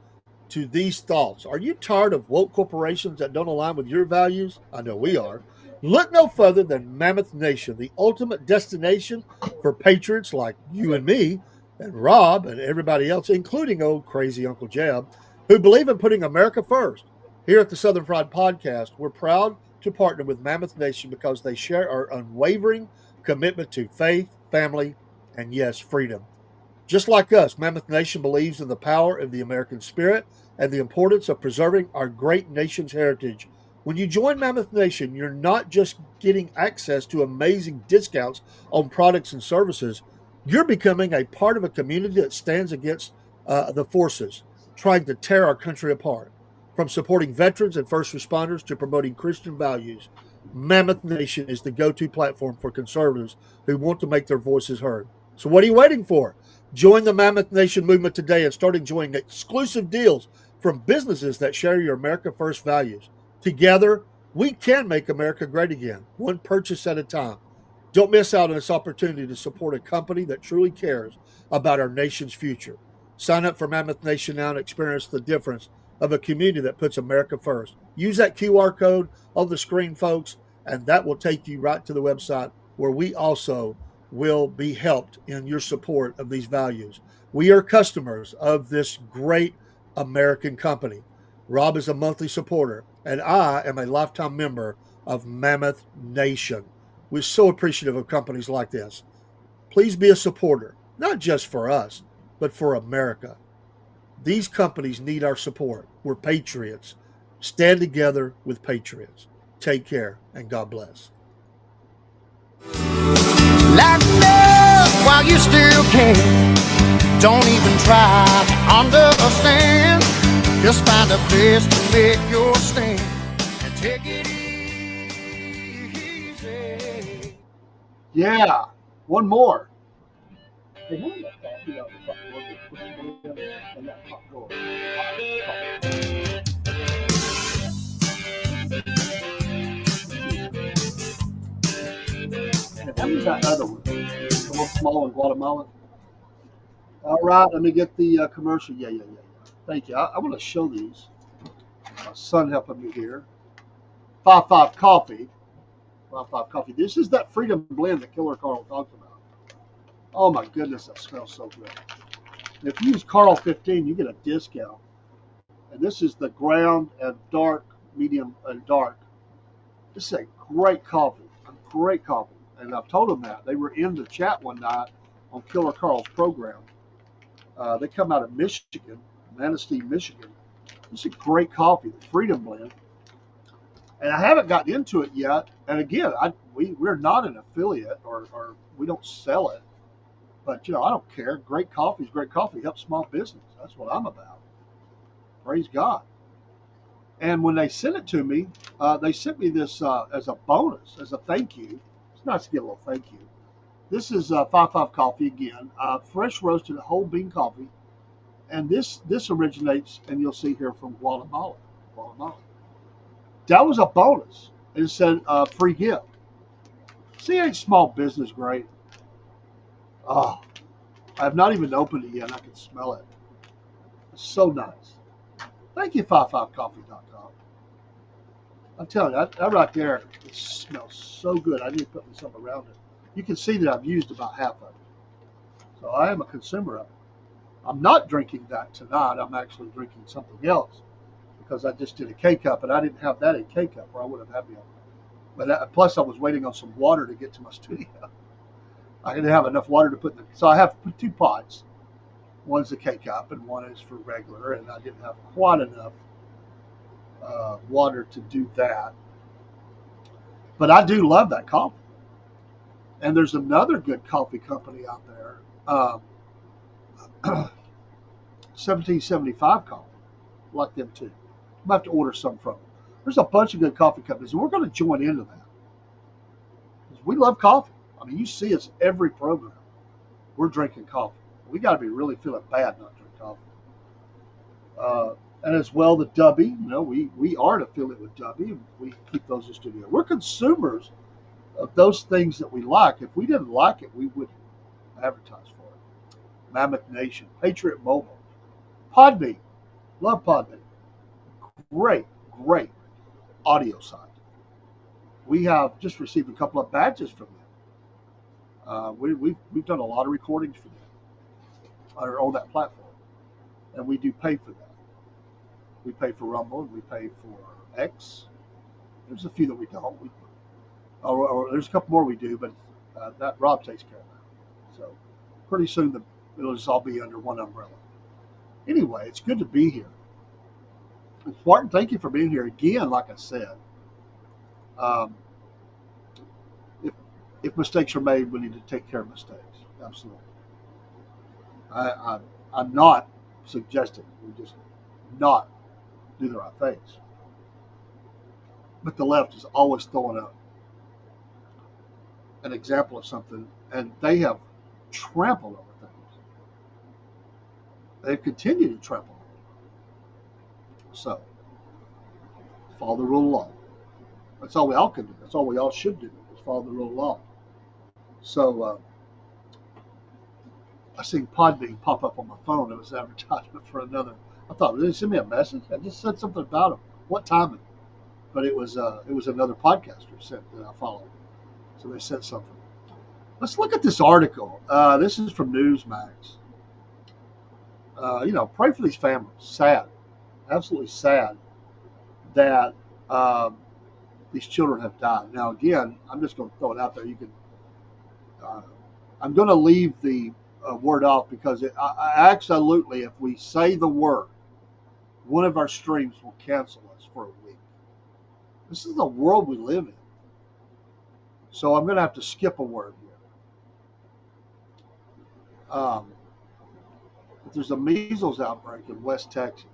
to these thoughts. Are you tired of woke corporations that don't align with your values? I know we are. Look no further than Mammoth Nation, the ultimate destination for patriots like you and me and Rob and everybody else, including old crazy Uncle Jeb, who believe in putting America first. Here at the Southern Fried Podcast, we're proud to partner with Mammoth Nation because they share our unwavering commitment to faith, family, and yes, freedom. Just like us, Mammoth Nation believes in the power of the American spirit and the importance of preserving our great nation's heritage. When you join Mammoth Nation, you're not just getting access to amazing discounts on products and services. You're becoming a part of a community that stands against the forces trying to tear our country apart. From supporting veterans and first responders to promoting Christian values, Mammoth Nation is the go-to platform for conservatives who want to make their voices heard. So what are you waiting for? Join the Mammoth Nation movement today and start enjoying exclusive deals from businesses that share your America First values. Together, we can make America great again, one purchase at a time. Don't miss out on this opportunity to support a company that truly cares about our nation's future. Sign up for Mammoth Nation now and experience the difference of a community that puts America first. Use that QR code on the screen, folks, and that will take you right to the website where we also will be helped in your support of these values. We are customers of this great American company. Rob is a monthly supporter, and I am a lifetime member of Mammoth Nation. We're so appreciative of companies like this. Please be a supporter, not just for us, but for America. These companies need our support. We're patriots. Stand together with patriots. Take care, and God bless. Light up while you still can. Don't even try to understand. Just find a place to make your stand and take it easy. Yeah, one more. Hey, how about coffee out the front door? And that top door. And how many that other one? The one small in Guatemala? All right, let me get the commercial. Yeah. Thank you. I want to show these. My son helping me here. 55 Coffee. 55 Coffee. This is that Freedom Blend that Killer Carl talked about. Oh my goodness, that smells so good. And if you use Carl 15, you get a discount. And this is the ground and dark, medium and dark. This is a great coffee. A great coffee. And I've told them that. They were in the chat one night on Killer Carl's program. They come out of Michigan, Manistee, Michigan. This is a great coffee, the Freedom Blend. And I haven't gotten into it yet. And again, we're not an affiliate or we don't sell it. But, I don't care. Great coffee is great coffee. Helps small business. That's what I'm about. Praise God. And when they sent it to me, they sent me this as a bonus, as a thank you. It's nice to get a little thank you. This is 5-5 coffee again, fresh roasted whole bean coffee, and this originates, and you'll see here, from Guatemala. Guatemala. That was a bonus. It said free gift. See, ain't small business great? Oh, I have not even opened it yet. I can smell it. It's so nice. Thank you, 55coffee.com. I'm telling you, that right there, it smells so good. I need to put some around it. You can see that I've used about half of it. So I am a consumer of it. I'm not drinking that tonight. I'm actually drinking something else because I just did a K-Cup, and I didn't have that in K-Cup, or I would have had me on. But plus, I was waiting on some water to get to my studio. I didn't have enough water to put in so I have 2 pots. One's a K-Cup, and one is for regular, and I didn't have quite enough water to do that. But I do love that coffee. And there's another good coffee company out there, 1775 Coffee. I like them too. I'm going to have to order some from them. There's a bunch of good coffee companies, and we're going to join into that. We love coffee. I mean, you see us every program. We're drinking coffee. We got to be really feeling bad not to drink coffee. And as well, the Dubby. We are an affiliate with Dubby, and we keep those in studio. We're consumers of those things that we like. If we didn't like it, we wouldn't advertise for it. Mammoth Nation, Patriot Mobile, Podbean. Love Podbean. Great audio site. We have just received a couple of badges from them. We've done a lot of recordings for them on that platform, and we do pay for that. We pay for Rumble, and we pay for X. There's a few that we don't. Or there's a couple more we do, but that Rob takes care of that. So pretty soon it'll just all be under one umbrella. Anyway, it's good to be here. Martin, thank you for being here again. Like I said, if mistakes are made, we need to take care of mistakes. Absolutely. I'm not suggesting we just not do the right things. But the left is always throwing up an example of something, and they have trampled over things. They've continued to trample over. So, follow the rule of law. That's all we all can do. That's all we all should do, is follow the rule of law. So, I seen Podbean pop up on my phone. It was an advertisement for another. I thought, did they send me a message? I just said something about them. What timing? But it was another podcaster that I followed. So they said something. Let's look at this article. This is from Newsmax. Pray for these families. Sad. Absolutely sad that these children have died. Now, again, I'm just going to throw it out there. You can. I'm going to leave the word off because absolutely, if we say the word, one of our streams will cancel us for a week. This is the world we live in. So I'm going to have to skip a word here. There's a measles outbreak in West Texas.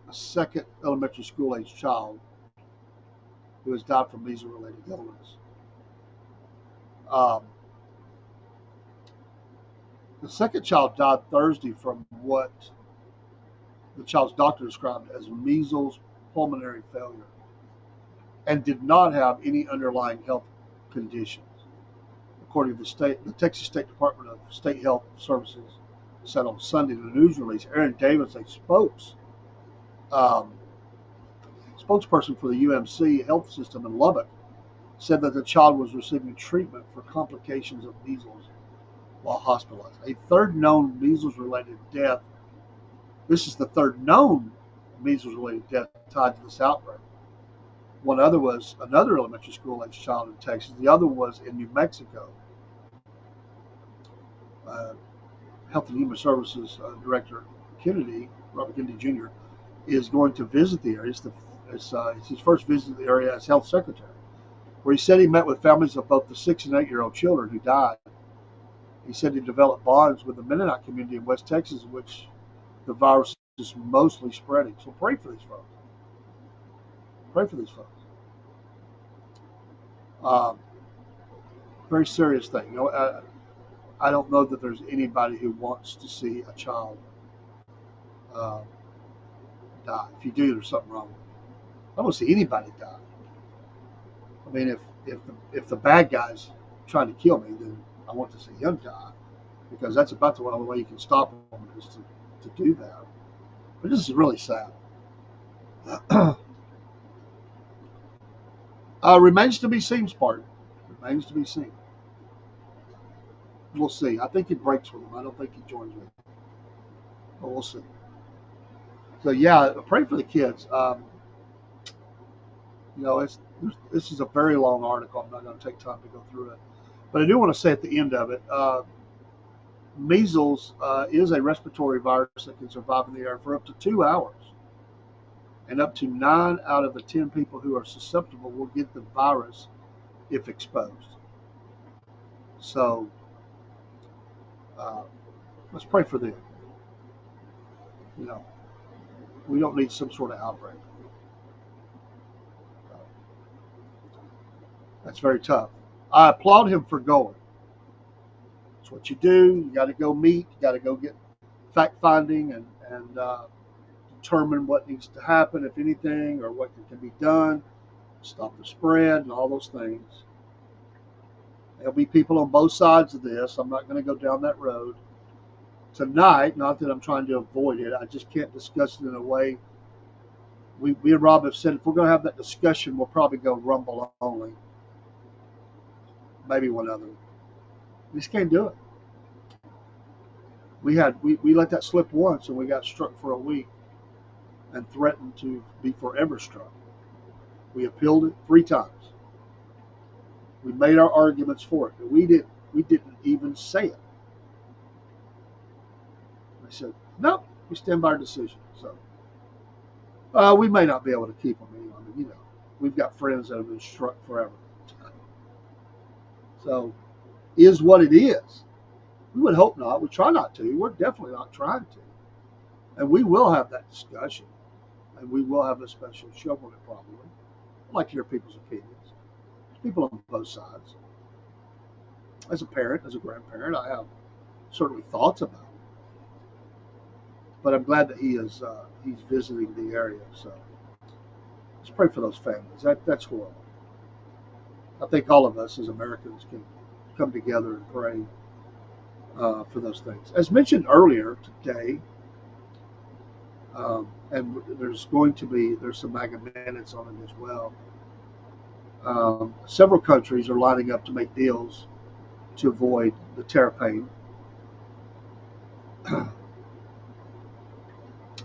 A second elementary school age child who has died from measles-related illness. The second child died Thursday from what the child's doctor described as measles pulmonary failure and did not have any underlying health conditions. According to the Texas State Department of State Health Services said on Sunday in a news release. Aaron Davis, a spokesperson for the UMC health system in Lubbock, said that the child was receiving treatment for complications of measles while hospitalized. A third known measles-related death. This is the third known measles-related death tied to this outbreak. One other was another elementary school-age child in Texas. The other was in New Mexico. Health and Human Services Director Robert Kennedy Jr., is going to visit the area. It's his first visit to the area as health secretary, where he said he met with families of both the 6 and 8-year-old children who died. He said he developed bonds with the Mennonite community in West Texas, in which the virus is mostly spreading. So pray for these folks. Pray for these folks. Very serious thing. You know, I don't know that there's anybody who wants to see a child uh, die. If you do, there's something wrong with you. I don't want to see anybody die. I mean, if the bad guy's trying to kill me, then I want to see him die, because that's about the only way you can stop him is to do that. But this is really sad. Remains to be seen, Spartan. Remains to be seen. We'll see. I think he breaks with him. I don't think he joins with him. But we'll see. So yeah, pray for the kids. You know, this is a very long article. I'm not going to take time to go through it. But I do want to say at the end of it, measles is a respiratory virus that can survive in the air for up to 2 hours. And up to 9 out of the 10 people who are susceptible will get the virus if exposed. So let's pray for them. You know, we don't need some sort of outbreak. That's very tough. I applaud him for going. It's what you do. You got to go meet. You got to go get fact finding and determine what needs to happen, if anything, or what can be done, stop the spread, and all those things. There'll be people on both sides of this. I'm not going to go down that road tonight. Not that I'm trying to avoid it. I just can't discuss it in a way. We and Rob have said if we're going to have that discussion, we'll probably go Rumble only. Maybe one other. We just can't do it. We let that slip once, and we got struck for a week and threatened to be forever struck. We appealed it 3 times. We made our arguments for it, but we didn't even say it. I said, nope, we stand by our decision. So we may not be able to keep them anyway. I mean, you know, we've got friends that have been struck forever. So, is what it is. We would hope not. We try not to. We're definitely not trying to. And we will have that discussion. And we will have a special show on it probably. I'd like to hear people's opinions. There's people on both sides. As a parent, as a grandparent, I have certainly thoughts about it. But I'm glad that he's visiting the area. So let's pray for those families. That's horrible. I think all of us as Americans can come together and pray for those things. As mentioned earlier today, and there's some MAGA minutes on it as well. Several countries are lining up to make deals to avoid the tariff pain.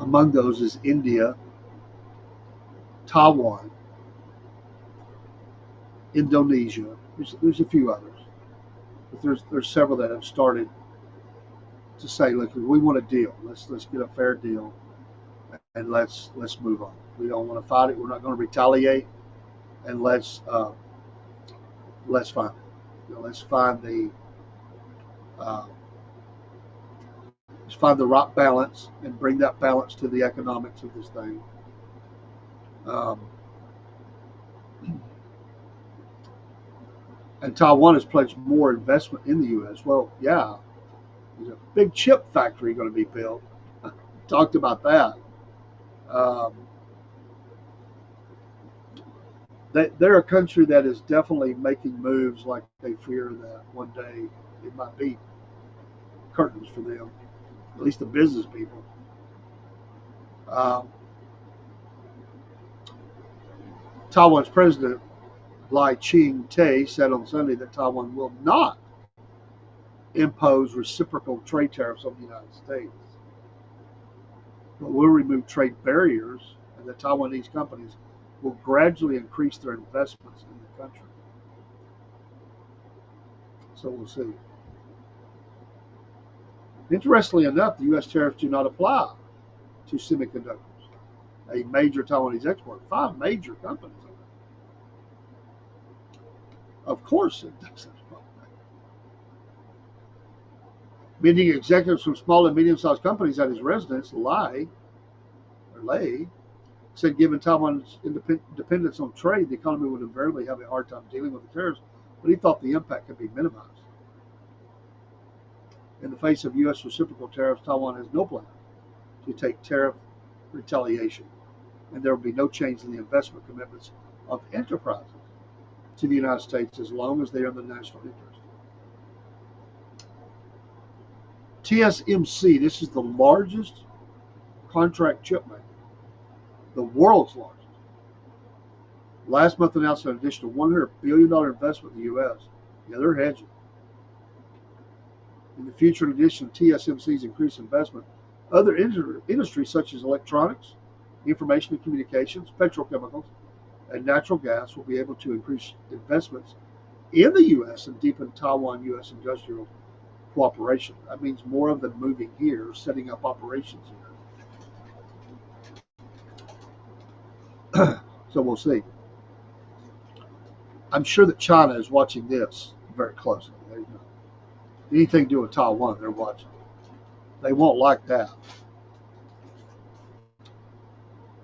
Among those is India, Taiwan, Indonesia. There's a few others, but there's several that have started to say, look, we want a deal. Let's get a fair deal, and let's move on. We don't want to fight it. We're not going to retaliate, and let's find let's find the right balance and bring that balance to the economics of this thing. And Taiwan has pledged more investment in the U.S. Well, yeah, there's a big chip factory going to be built. Talked about that. They're a country that is definitely making moves like they fear that one day it might be curtains for them, at least the business people. Taiwan's president, Lai Ching-te, said on Sunday that Taiwan will not impose reciprocal trade tariffs on the United States, but will remove trade barriers, and that Taiwanese companies will gradually increase their investments in the country. So we'll see. Interestingly enough, the U.S. tariffs do not apply to semiconductors, a major Taiwanese export. 5 major companies. Of course it doesn't. Meeting executives from small and medium-sized companies at his residence, Lai relay, said given Taiwan's dependence on trade, the economy would invariably have a hard time dealing with the tariffs, but he thought the impact could be minimized. In the face of U.S. reciprocal tariffs, Taiwan has no plan to take tariff retaliation, and there will be no change in the investment commitments of enterprises to the United States as long as they are in the national interest. TSMC, this is the largest contract chip maker, the world's largest. Last month announced an additional $100 billion investment in the U.S. Yeah, they're hedging. In the future, in addition to TSMC's increased investment, other industries such as electronics, information and communications, petrochemicals, and natural gas will be able to increase investments in the U.S. and deepen Taiwan-U.S. industrial cooperation. That means more of them moving here, setting up operations here. So we'll see. I'm sure that China is watching this very closely. Anything to do with Taiwan, they're watching. They won't like that.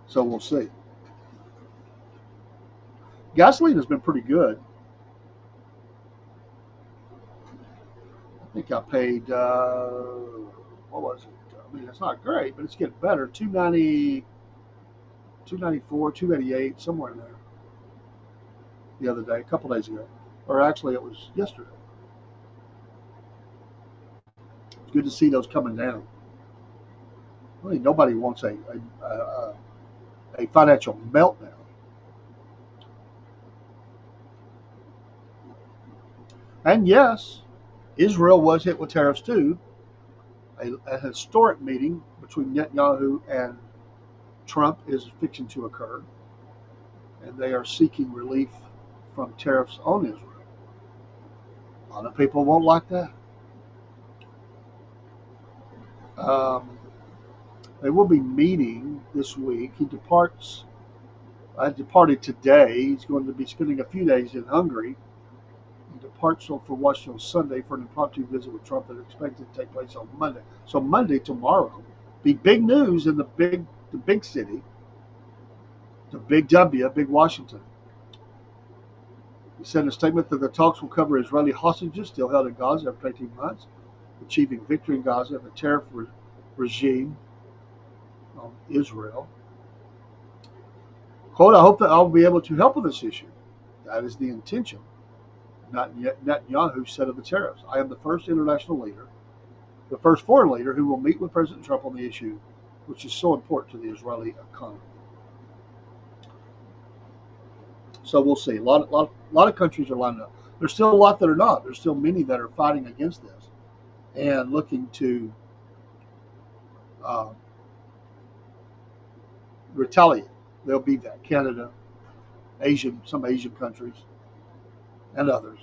So we'll see. Gasoline has been pretty good. I think I paid, what was it? I mean, it's not great, but it's getting better. $2.90, $2.94, $2.88, somewhere in there. The other day, a couple days ago. Or actually, it was yesterday. It's good to see those coming down. I mean, nobody wants a financial meltdown. And yes, Israel was hit with tariffs too. A historic meeting between Netanyahu and Trump is fixing to occur, and they are seeking relief from tariffs on Israel. A lot of people won't like that. They will be meeting this week. He departed today. He's going to be spending a few days in Hungary. He departs for Washington on Sunday for an impromptu visit with Trump that is expected to take place on Monday. So Monday, tomorrow, be big news in the big city, the big W, big Washington. He said in a statement that the talks will cover Israeli hostages still held in Gaza after 18 months, achieving victory in Gaza and the tariff regime on Israel. Quote, I hope that I'll be able to help with this issue. That is the intention. Netanyahu said of the tariffs, I am the first international leader, the first foreign leader who will meet with President Trump on the issue, which is so important to the Israeli economy. So we'll see. A lot of countries are lining up. There's still a lot that are not. There's still many that are fighting against this and looking to retaliate. There'll be that. Canada, some Asian countries, and others.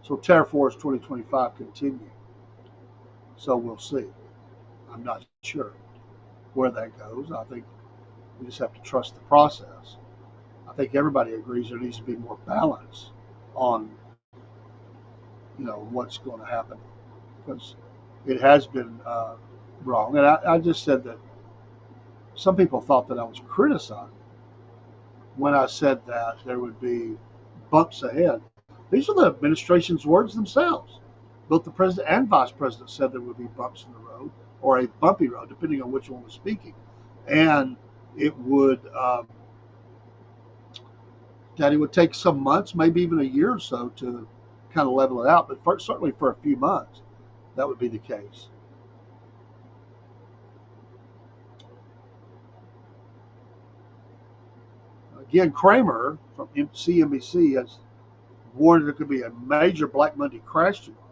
So Tariff Wars 2025 continue. So we'll see. I'm not sure where that goes. I think we just have to trust the process. I think everybody agrees there needs to be more balance on, what's going to happen, because it has been wrong. And I just said that some people thought that I was criticizing when I said that there would be bumps ahead. These are the administration's words themselves. Both the president and vice president said there would be bumps in the road, or a bumpy road, depending on which one was speaking. And it would, that it would take some months, maybe even a year or so to kind of level it out. But certainly for a few months, that would be the case. Again, Kramer from CNBC has warned there could be a major Black Monday crash tomorrow.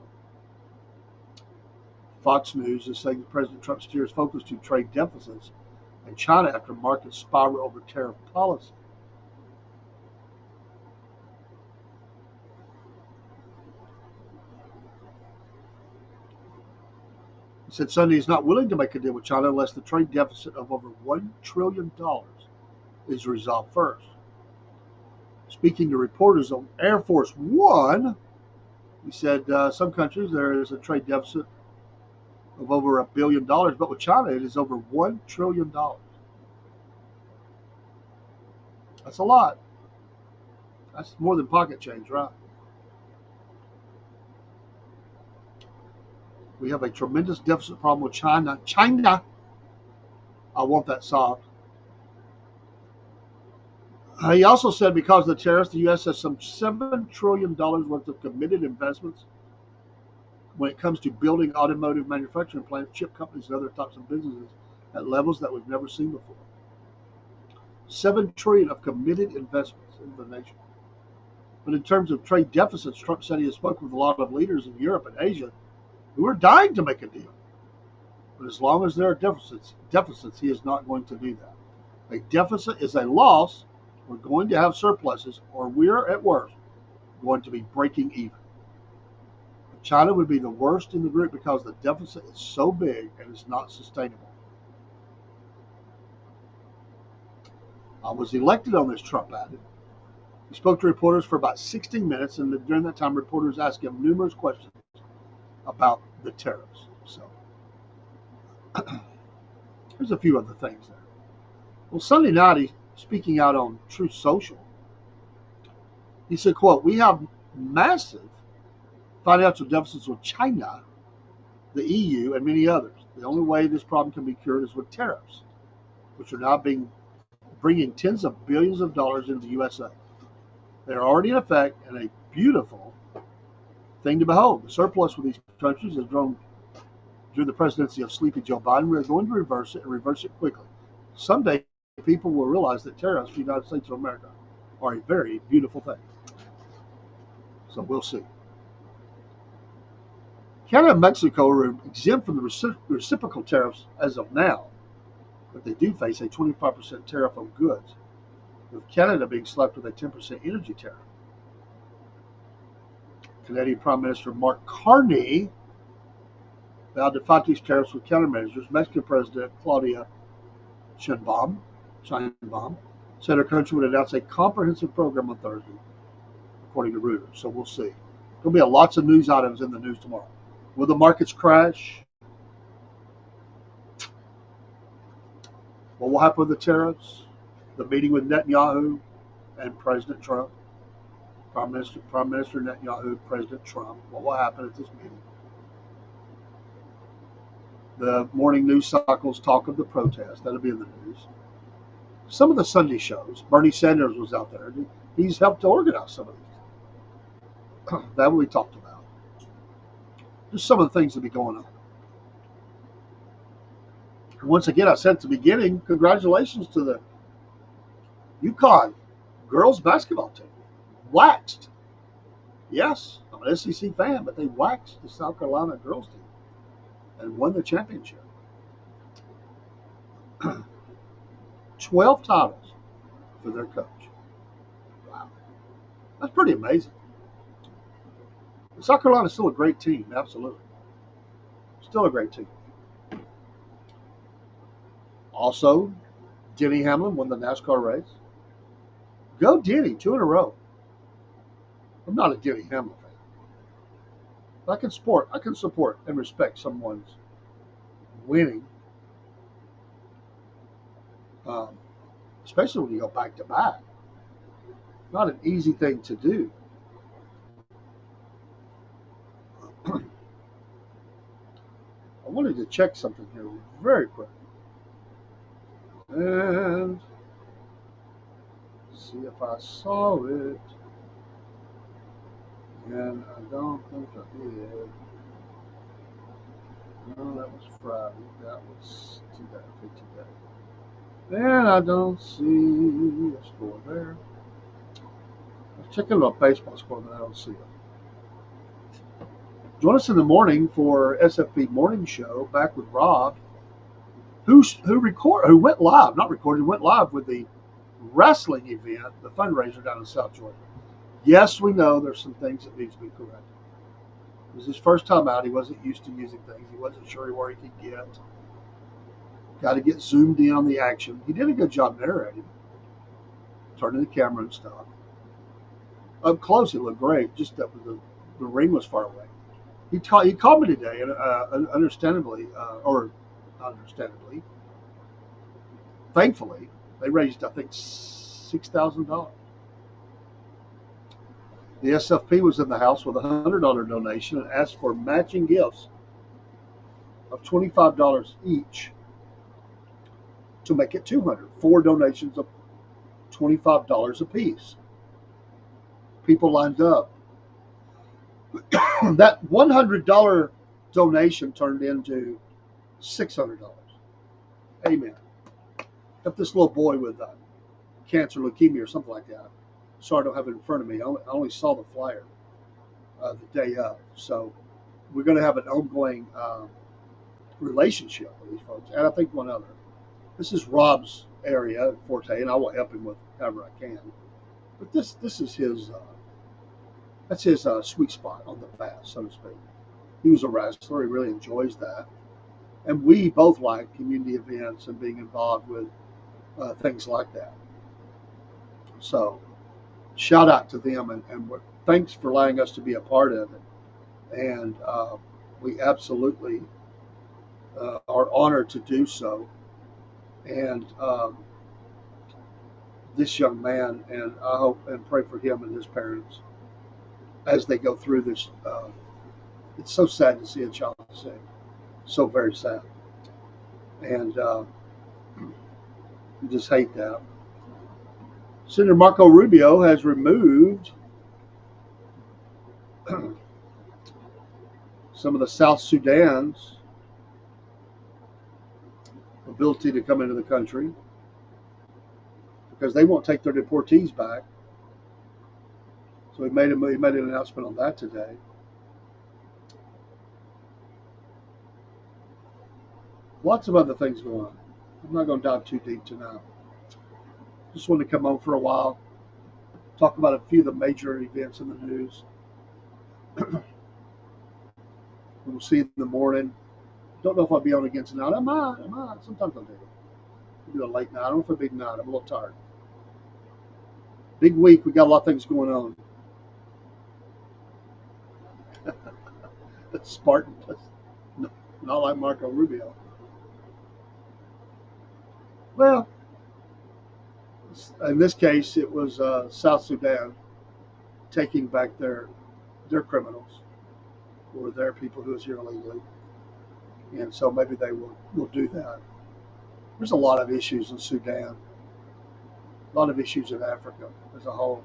Fox News is saying that President Trump steers focus to trade deficits and China after markets spiral over tariff policy. He said Sunday is not willing to make a deal with China unless the trade deficit of over $1 trillion is resolved first. Speaking to reporters on Air Force One, he said some countries there is a trade deficit of over $1 billion, but with China it is over $1 trillion. That's a lot. That's more than pocket change, right? We have a tremendous deficit problem with China. China, I want that solved. He also said because of the tariffs, the U.S. has some $7 trillion worth of committed investments when it comes to building automotive manufacturing plants, chip companies, and other types of businesses at levels that we've never seen before. $7 trillion of committed investments in the nation. But in terms of trade deficits, Trump said he has spoken with a lot of leaders in Europe and Asia who are dying to make a deal. But as long as there are deficits, he is not going to do that. A deficit is a loss. We're going to have surpluses, or we're at worst going to be breaking even. China would be the worst in the group because the deficit is so big and it's not sustainable. I was elected on this, Trump added. He spoke to reporters for about 16 minutes, and during that time, reporters asked him numerous questions about the tariffs. So, there's a few other things there. Well, Sunday night, he's speaking out on Truth Social. He said, quote, "We have massive financial deficits with China, the EU, and many others. The only way this problem can be cured is with tariffs, which are now bringing tens of billions of dollars into the USA. They're already in effect, and a beautiful thing to behold. The surplus with these countries has grown during the presidency of Sleepy Joe Biden. We're going to reverse it, and reverse it quickly. Someday, people will realize that tariffs for the United States of America are a very beautiful thing. So we'll see." Canada and Mexico are exempt from the reciprocal tariffs as of now, but they do face a 25% tariff on goods, with Canada being slapped with a 10% energy tariff. Canadian Prime Minister Mark Carney vowed to fight these tariffs with countermeasures. Mexican President Claudia Sheinbaum said her country would announce a comprehensive program on Thursday, according to Reuters. So we'll see. There'll be lots of news items in the news tomorrow. Will the markets crash? What will happen with the tariffs? The meeting with Netanyahu and President Trump. Prime Minister Netanyahu, President Trump. What will happen at this meeting? The morning news cycles talk of the protest. That'll be in the news. Some of the Sunday shows. Bernie Sanders was out there. He's helped to organize some of these. That we talked about. Just some of the things that be going on. Once again, I said at the beginning, congratulations to the UConn girls basketball team. Waxed. Yes, I'm an SEC fan, but they waxed the South Carolina girls team and won the championship. 12 titles for their coach. Wow. That's pretty amazing. South Carolina is still a great team, absolutely. Still a great team. Also, Denny Hamlin won the NASCAR race. Go Denny, 2 in a row. I'm not a Denny Hamlin fan. I can support and respect someone's winning, especially when you go back to back. Not an easy thing to do. I wanted to check something here very quick. And see if I saw it. And I don't think I did. No, that was Friday. That was today. And I don't see a score there. I was checking about baseball score, but I don't see it. Join us in the morning for SFP Morning Show, back with Rob, who went live with the wrestling event, the fundraiser down in South Georgia. Yes, we know there's some things that need to be corrected. It was his first time out. He wasn't used to using things. He wasn't sure where he could get. Got to get zoomed in on the action. He did a good job narrating, turning the camera and stuff. Up close, it looked great. Just that the ring was far away. He called me today, and understandably, or not understandably, thankfully, they raised, I think, $6,000. The SFP was in the house with a $100 donation and asked for matching gifts of $25 each to make it $200. 4 donations of $25 apiece. People lined up. That $100 donation turned into $600. Amen. Got this little boy with cancer, leukemia, or something like that. Sorry, I don't have it in front of me. I only saw the flyer the day of. So we're going to have an ongoing relationship with these folks. And I think one other. This is Rob's area, forte, and I will help him with however I can. But this is his, that's his sweet spot on the bat, so to speak. He was a wrestler. He really enjoys that. And we both like community events and being involved with things like that. So shout out to them, and thanks for allowing us to be a part of it. And we absolutely are honored to do so. And this young man, and I hope and pray for him and his parents as they go through this. It's so sad to see a child sick. So very sad. And you just hate that. Senator Marco Rubio has removed some of the South Sudan's ability to come into the country because they won't take their deportees back. So he made an announcement on that today. Lots of other things going on. I'm not going to dive too deep tonight. Just wanted to come on for a while, talk about a few of the major events in the news. We'll see in the morning. Don't know if I'll be on again tonight. I might. Sometimes I'll do it. I'll do a late night. I don't know if it'll be tonight. I'm a little tired. Big week. We got a lot of things going on. That's Spartan. Not like Marco Rubio. Well, in this case, it was South Sudan taking back their criminals, or their people who was here illegally, and so maybe they will do that. There's a lot of issues in Sudan, a lot of issues in Africa as a whole.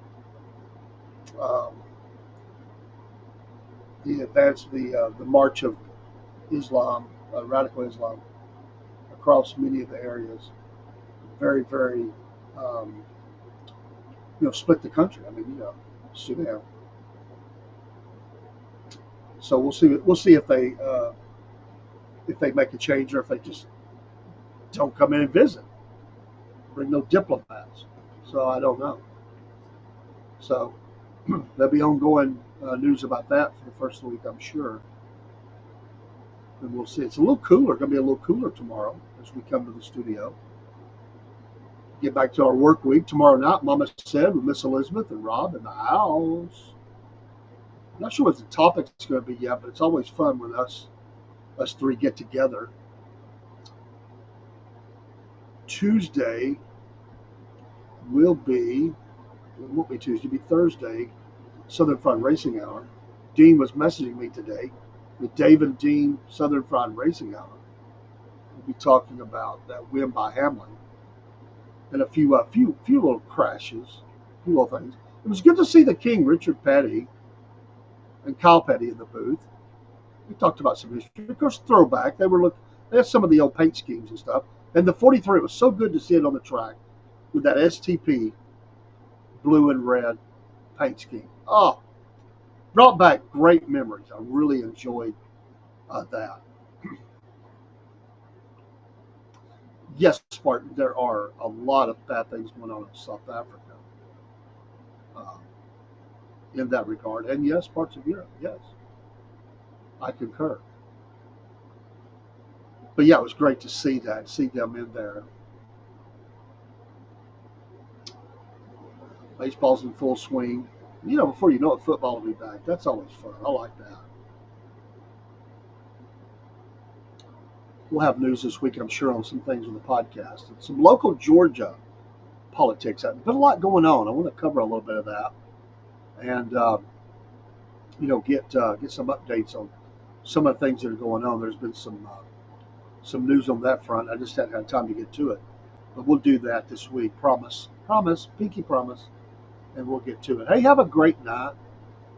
The march of Islam, radical Islam, across many of the areas, very, very, split the country. I mean, Sudan. So we'll see if they make a change, or if they just don't come in and visit, bring no diplomats. So I don't know. So there'll be ongoing news about that for the first week, I'm sure. And we'll see. It's a little cooler. Going to be a little cooler tomorrow as we come to the studio. Get back to our work week tomorrow night. Mama said with Miss Elizabeth and Rob in the house. I'm not sure what the topic's going to be yet, but it's always fun when us three get together. Tuesday won't be Tuesday, it'll be Thursday, Southern Fried Racing Hour. Dean was messaging me today. The Dave and Dean Southern Fried Racing Hour. We'll be talking about that win by Hamlin and a few little crashes, a few little things. It was good to see the King, Richard Petty, and Kyle Petty in the booth. We talked about some history. Of course, throwback. They had some of the old paint schemes and stuff. And the 43, it was so good to see it on the track with that STP blue and red paint scheme. Oh, brought back great memories. I really enjoyed that. Yes, Spartan, there are a lot of bad things going on in South Africa in that regard. And yes, parts of Europe, yes. I concur. But yeah, it was great to see them in there. Baseball's in full swing. Before you know it, football will be back. That's always fun. I like that. We'll have news this week, I'm sure, on some things with the podcast. And some local Georgia politics. There's been a lot going on. I want to cover a little bit of that, and get some updates on some of the things that are going on. There's been some news on that front. I just haven't had time to get to it, but we'll do that this week. Promise, pinky promise, and we'll get to it. Hey, have a great night.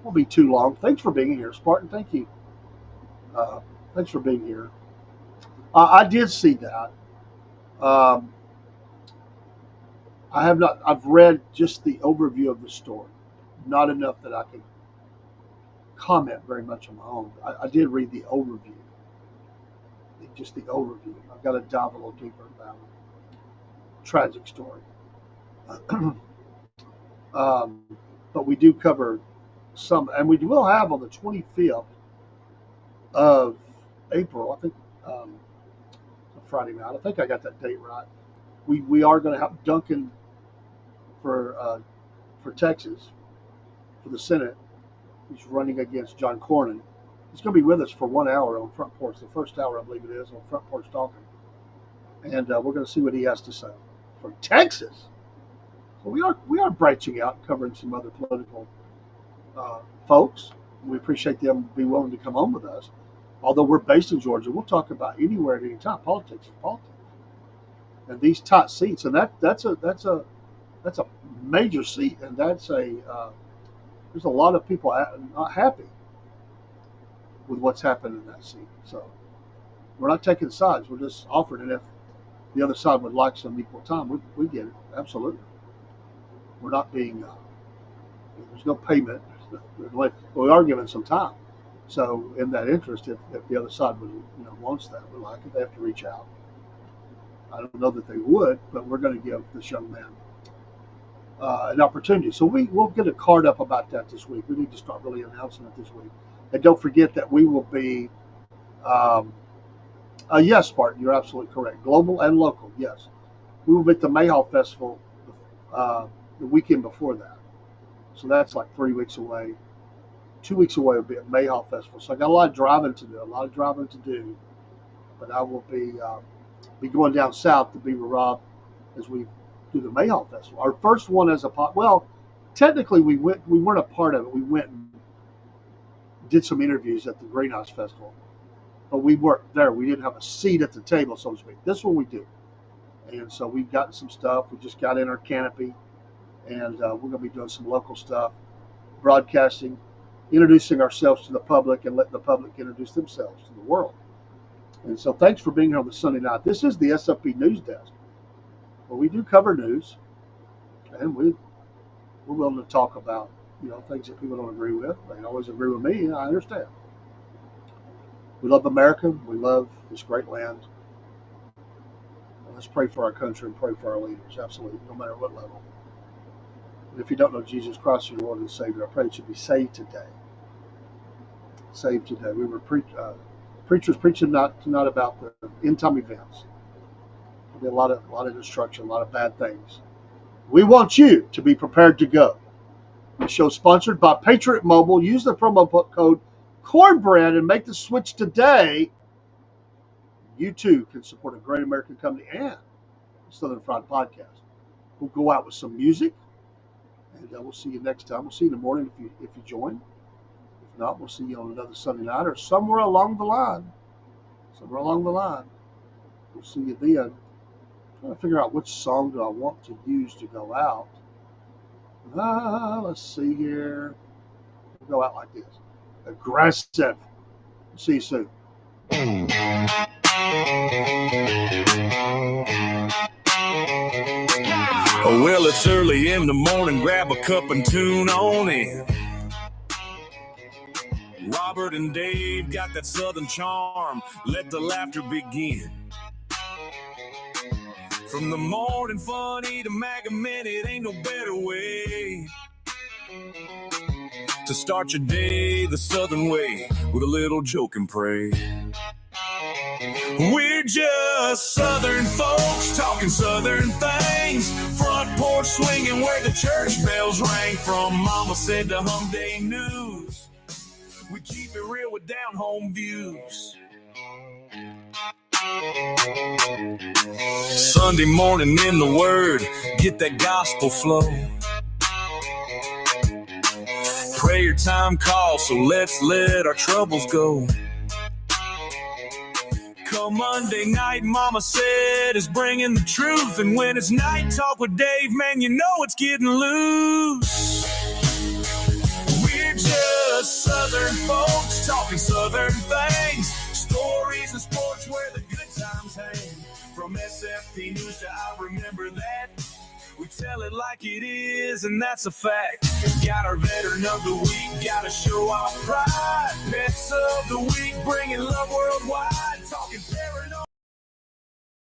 Won't be too long. Thanks for being here, Spartan. Thank you. Thanks for being here. I did see that. I have not. I've read just the overview of the story, not enough that I can comment very much on my own. I did read the overview, just the overview. I've got to dive a little deeper about it. Tragic story. But we do cover some, and we will have on the 25th of April, I think, Friday night. I think I got that date right. We are going to have Duncan for Texas, for the Senate. He's running against John Cornyn. He's going to be with us for 1 hour on Front Porch. The first hour, I believe it is, on Front Porch Talking. And we're going to see what he has to say from Texas. So we are branching out, covering some other political folks. We appreciate them being willing to come on with us. Although we're based in Georgia, we'll talk about anywhere at any time. Politics is politics. And these tight seats, and that's a major seat, and there's a lot of people not happy with what's happened in that seat. So we're not taking sides. We're just offering it. If the other side would like some equal time, we get it. Absolutely. We're not being, there's no payment. We are given some time. So in that interest, if the other side wants that, we like it, they have to reach out. I don't know that they would, but we're going to give this young man an opportunity. So we'll get a card up about that this week. We need to start really announcing it this week. And don't forget that we will be, yes, Spartan, you're absolutely correct. Global and local, yes. We will be at the Mayhaw Festival the weekend before that. So that's like 3 weeks away. 2 weeks away will be at Mayhaw Festival. So I got a lot of driving to do. But I will be going down south to be with Rob as we do the Mayhaw Festival. Our first one as technically we weren't a part of it. We went and did some interviews at the Greenhouse Festival, but we weren't there. We didn't have a seat at the table, so to speak. This one we do, and so we've gotten some stuff. We just got in our canopy, and we're going to be doing some local stuff, broadcasting, introducing ourselves to the public, and letting the public introduce themselves to the world. And so thanks for being here on the Sunday night. This is the SFP News Desk. Well, we do cover news, and we're willing to talk about things that people don't agree with. They don't always agree with me, and I understand. We love America. We love this great land. And let's pray for our country and pray for our leaders, absolutely, no matter what level. And if you don't know Jesus Christ as your Lord and Savior, I pray that you be saved today. Saved today. We were preachers preaching not about the end time events. There'll be a lot of destruction, a lot of bad things. We want you to be prepared to go. The show sponsored by Patriot Mobile. Use the promo code Cornbread and make the switch today. You too can support a great American company and the Southern Fried Podcast. We'll go out with some music, and we'll see you next time. We'll see you in the morning if you join. If not, we'll see you on another Sunday night or somewhere along the line. We'll see you then. I'm trying to figure out which song do I want to use to go out. Let's see here. We'll go out like this. Aggressive. See you soon. Well, it's early in the morning. Grab a cup and tune on in. Robert and Dave got that southern charm. Let the laughter begin. From the morning funny to MAGA minute, ain't no better way to start your day the southern way with a little joke and pray. We're just southern folks talking southern things. Front porch swinging where the church bells rang. From Mama Said to Hum Day News, we keep it real with down home views. Sunday morning in the Word, get that gospel flow. Prayer time calls, so let's let our troubles go. Come Monday night, Mama said, is bringing the truth. And when it's night talk with Dave, man, you know it's getting loose. We're just Southern folks talking Southern things. Stories and sports where the good times hang. From SFP News to I Remember That. We tell it like it is, and that's a fact. Got our veteran of the week, gotta show our pride. Pets of the week, bringing love worldwide. Talking pets.